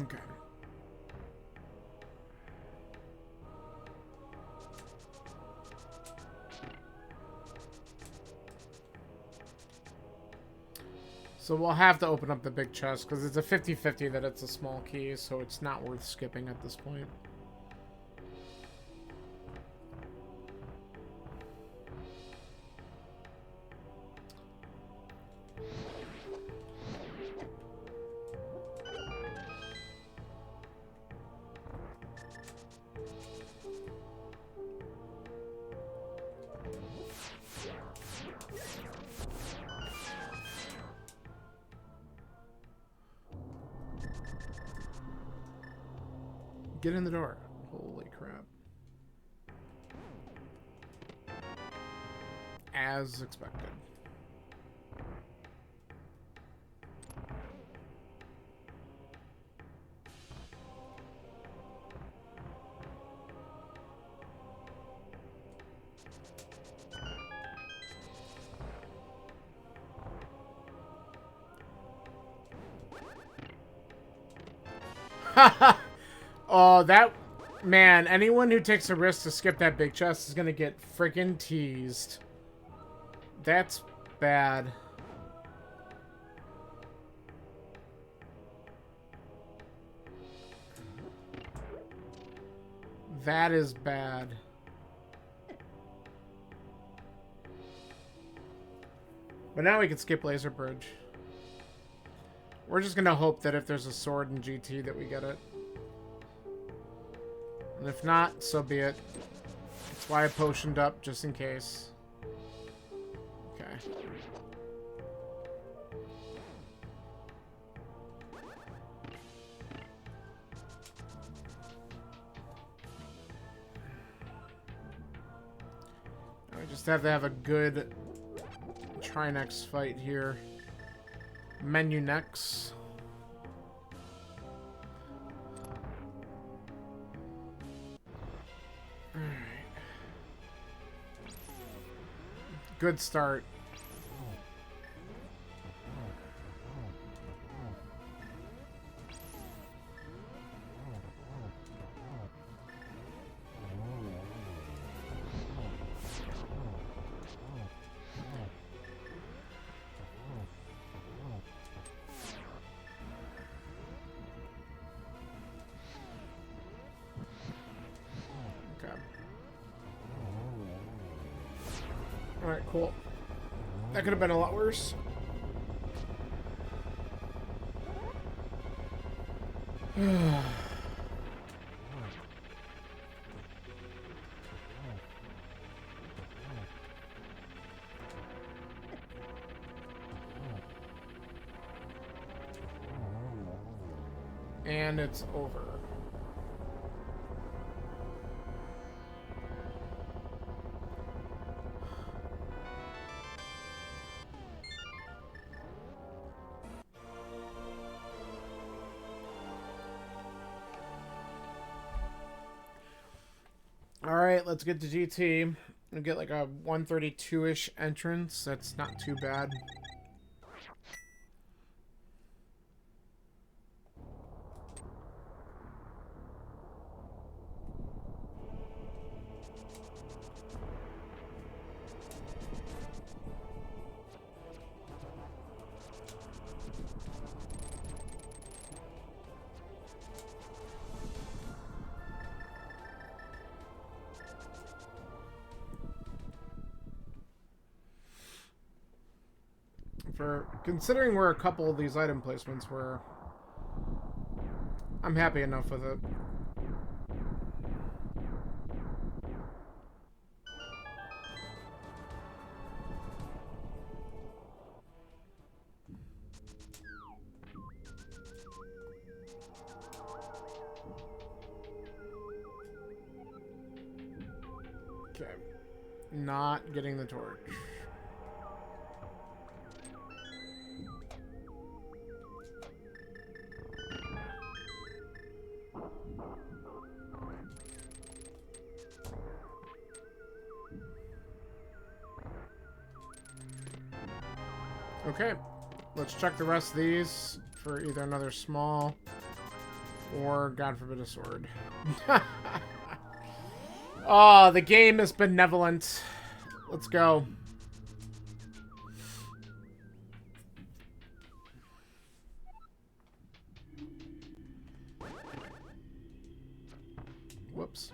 Okay. So we'll have to open up the big chest, because it's a 50-50 that it's a small key, so it's not worth skipping at this point. Get in the door. Holy crap. As expected. Oh, that... Man, anyone who takes a risk to skip that big chest is gonna get freaking teased. That's bad. That is bad. But now we can skip Laser Bridge. We're just gonna hope that if there's a sword in GT that we get it. And if not, so be it. That's why I potioned up, just in case. Okay. I just have to have a good Trinex fight here. Menu next. Alright. Good start. Alright, cool. That could have been a lot worse. And it's over. Alright, let's get to GT. We'll get like a 132-ish entrance. That's not too bad. For considering where a couple of these item placements were, I'm happy enough with it. Okay. Not getting the torch. Okay, let's check the rest of these for either another small or, God forbid, a sword. Oh, the game is benevolent. Let's go. Whoops.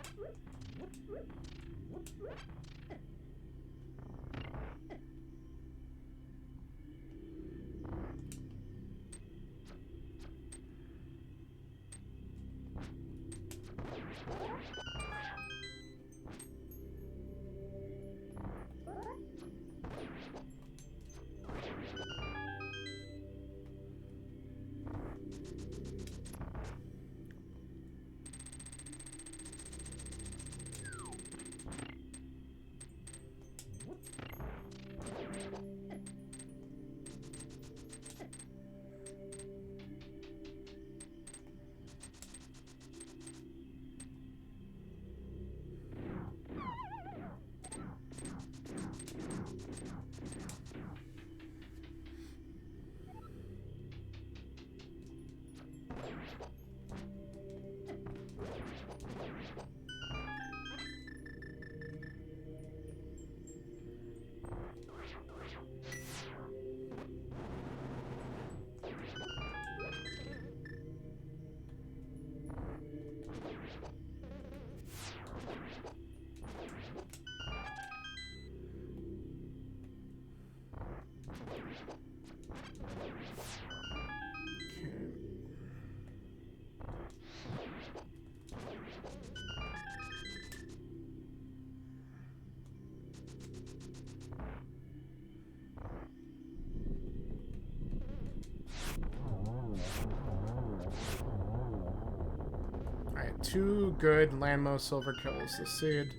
2 good Landmo silver kills this seed.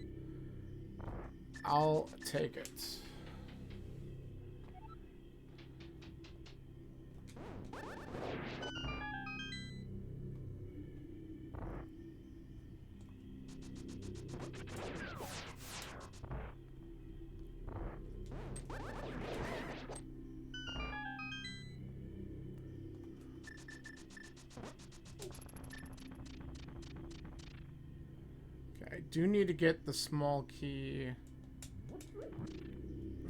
I'll take it. I do need to get the small key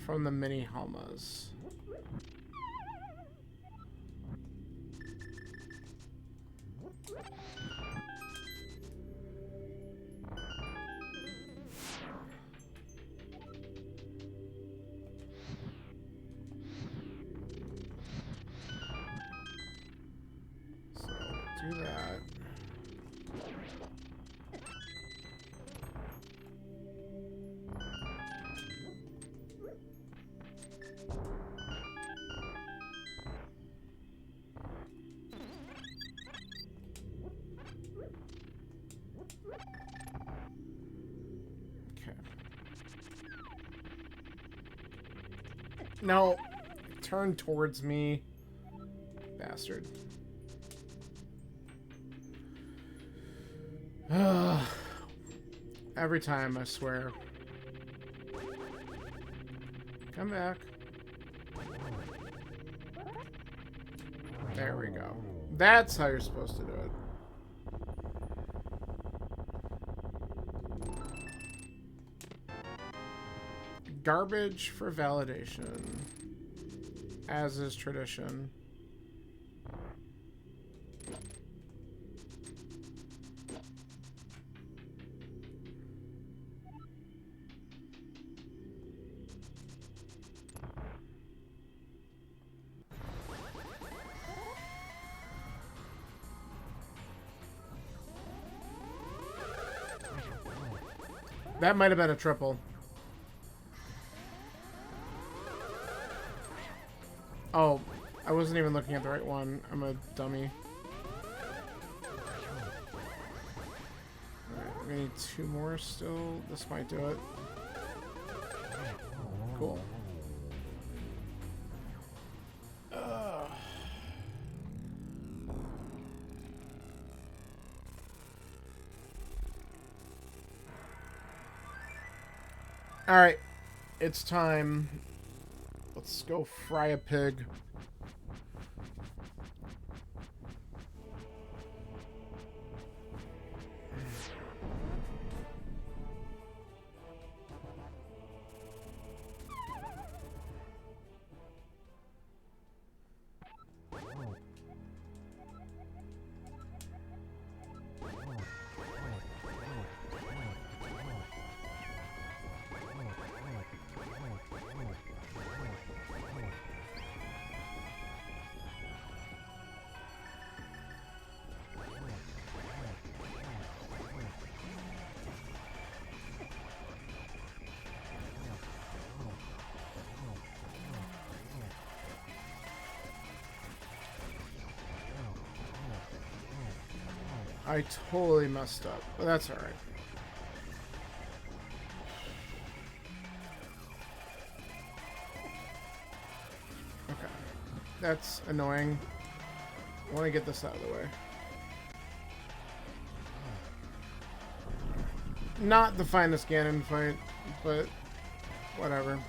from the mini Hamas. So do that. No, turn towards me, bastard. Every time, I swear. Come back. There we go. That's how you're supposed to do it. Garbage for validation, as is tradition. That might have been a triple. Oh, I wasn't even looking at the right one. I'm a dummy. Alright, we need 2 more still. This might do it. Cool. Alright, it's time. Let's go fry a pig. I totally messed up, but that's alright. Okay. That's annoying. I want to get this out of the way. Not the finest Ganon fight, but whatever.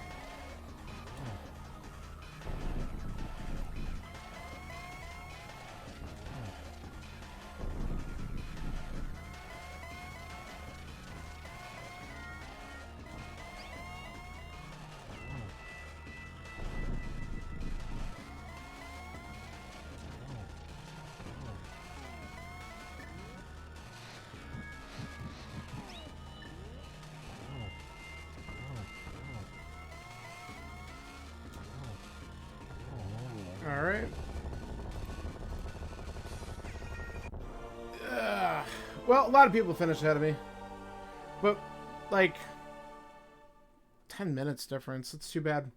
Alright. Well, a lot of people finished ahead of me. But, like, 10 minutes difference. It's too bad.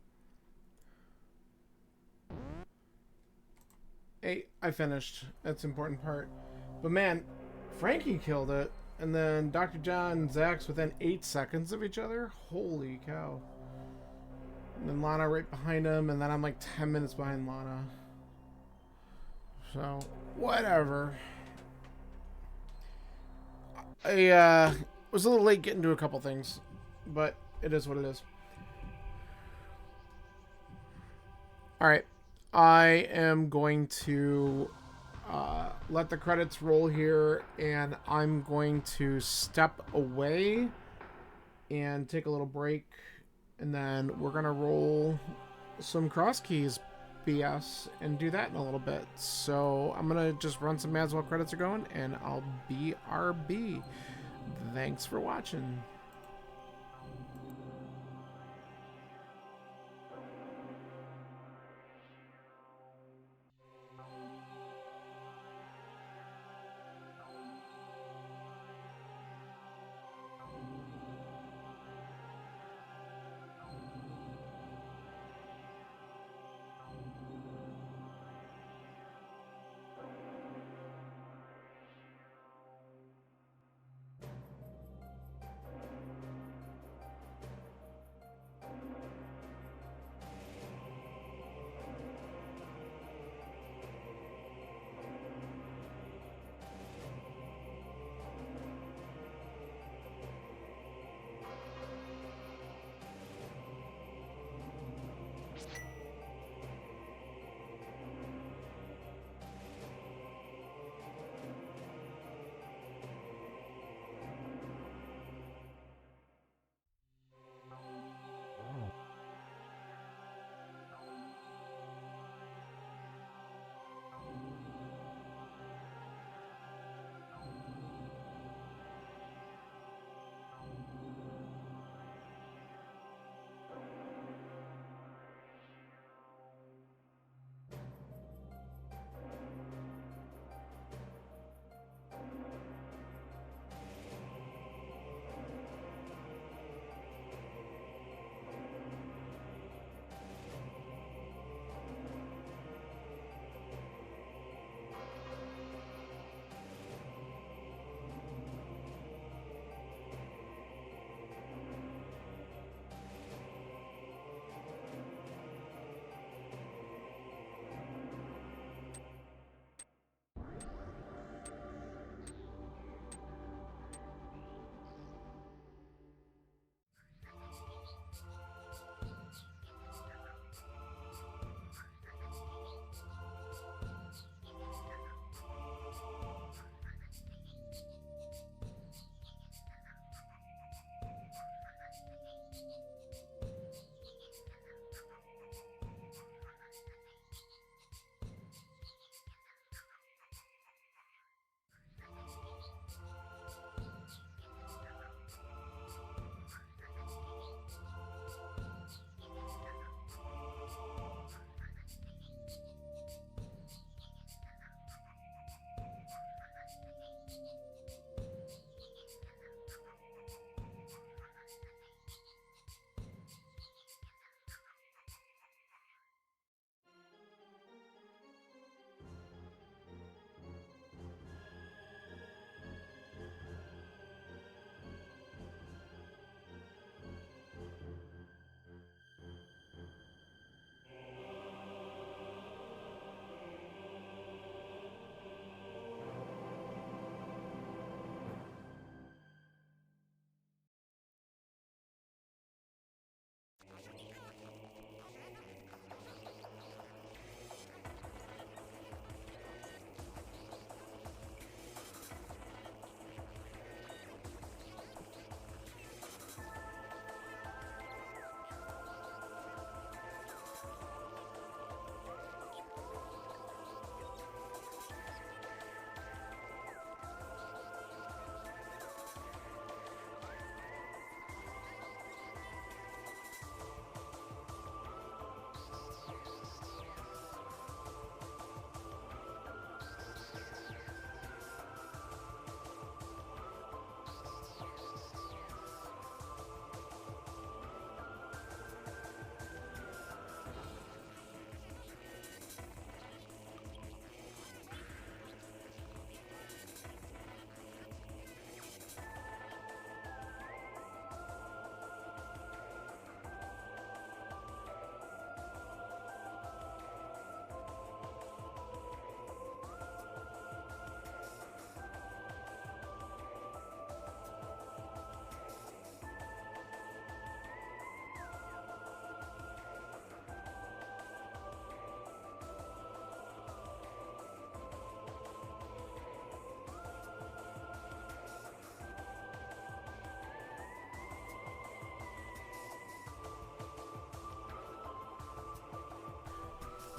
Hey, I finished. That's the important part. But man, Frankie killed it. And then Dr. John and Zach's within 8 seconds of each other. Holy cow. And then Lana right behind him, and then I'm like 10 minutes behind Lana. So, whatever. I was a little late getting to a couple things, but it is what it is. Alright, I am going to let the credits roll here, and I'm going to step away and take a little break, and then we're going to roll some cross keys BS and do that in a little bit. So I'm going to just run some ads while credits are going, and I'll BRB. Thanks for watching.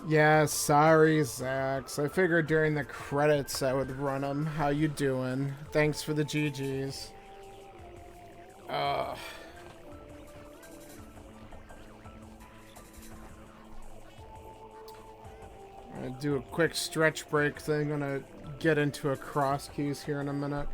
Yeah, sorry, Zax. I figured during the credits I would run them. How you doing? Thanks for the GGs. Uh, I'm gonna do a quick stretch break thing. I'm gonna get into a cross keys here in a minute.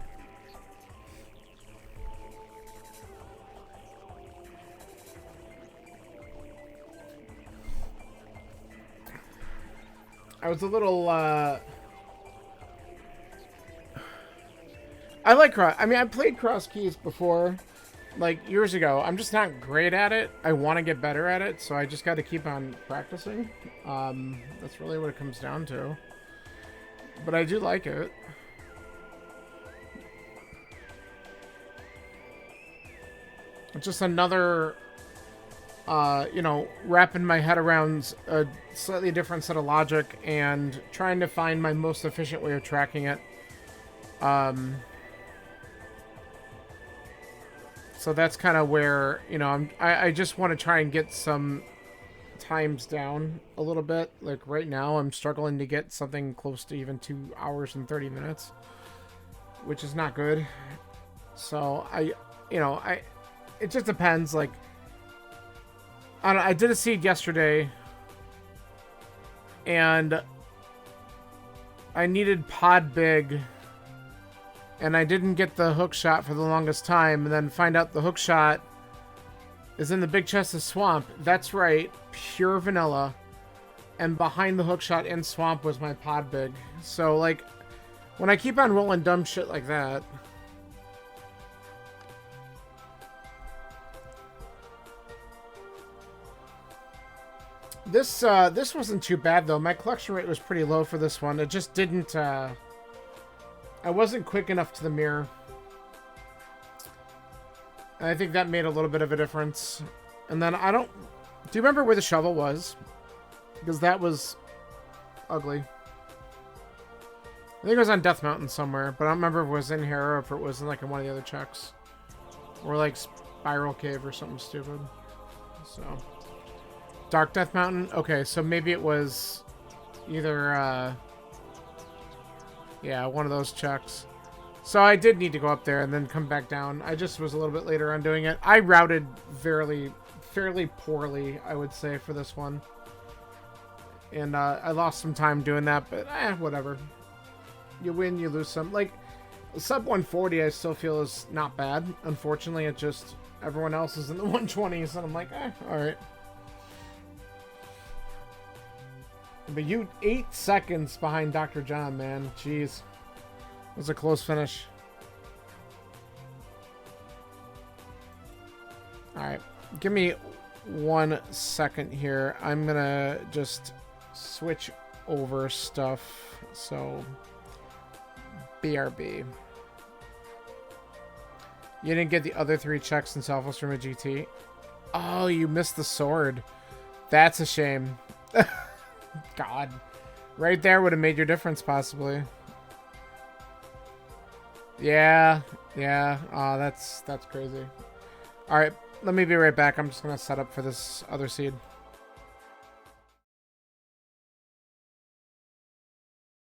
I was a little, I like cross. I mean, I played cross keys before, like years ago. I'm just not great at it. I want to get better at it, so I just got to keep on practicing. That's really what it comes down to. But I do like it. It's just another, you know, wrapping my head around a slightly different set of logic and trying to find my most efficient way of tracking it. So that's kind of where, you know, I just want to try and get some times down a little bit. Like right now, I'm struggling to get something close to even 2 hours and 30 minutes, which is not good. So it just depends. Like, I did a seed yesterday, and I needed pod big, and I didn't get the hook shot for the longest time, and then find out the hook shot is in the big chest of swamp. That's right, pure vanilla. And behind the hook shot in swamp was my pod big. So like, when I keep on rolling dumb shit like that, this wasn't too bad though. My collection rate was pretty low for this one. It just didn't. I wasn't quick enough to the mirror. And I think that made a little bit of a difference. And then I don't... Do you remember where the shovel was? Because that was ugly. I think it was on Death Mountain somewhere, but I don't remember if it was in here or if it was in like in one of the other checks. Or like Spiral Cave or something stupid. So... Dark Death Mountain? Okay, so maybe it was either, yeah, one of those checks. So I did need to go up there and then come back down. I just was a little bit later on doing it. I routed fairly poorly, I would say, for this one. And I lost some time doing that, but whatever. You win, you lose some. Like, sub 140 I still feel is not bad. Unfortunately, it just, everyone else is in the 120s, and I'm like, alright. But you 8 seconds behind Dr. John, man. Jeez. It was a close finish. Alright. Give me 1 second here. I'm gonna just switch over stuff. So, BRB. You didn't get the other 3 checks in Selfless from a GT? Oh, you missed the sword. That's a shame. God. Right there would have made your difference, possibly. Yeah. Oh, that's crazy. Alright, let me be right back. I'm just gonna set up for this other seed.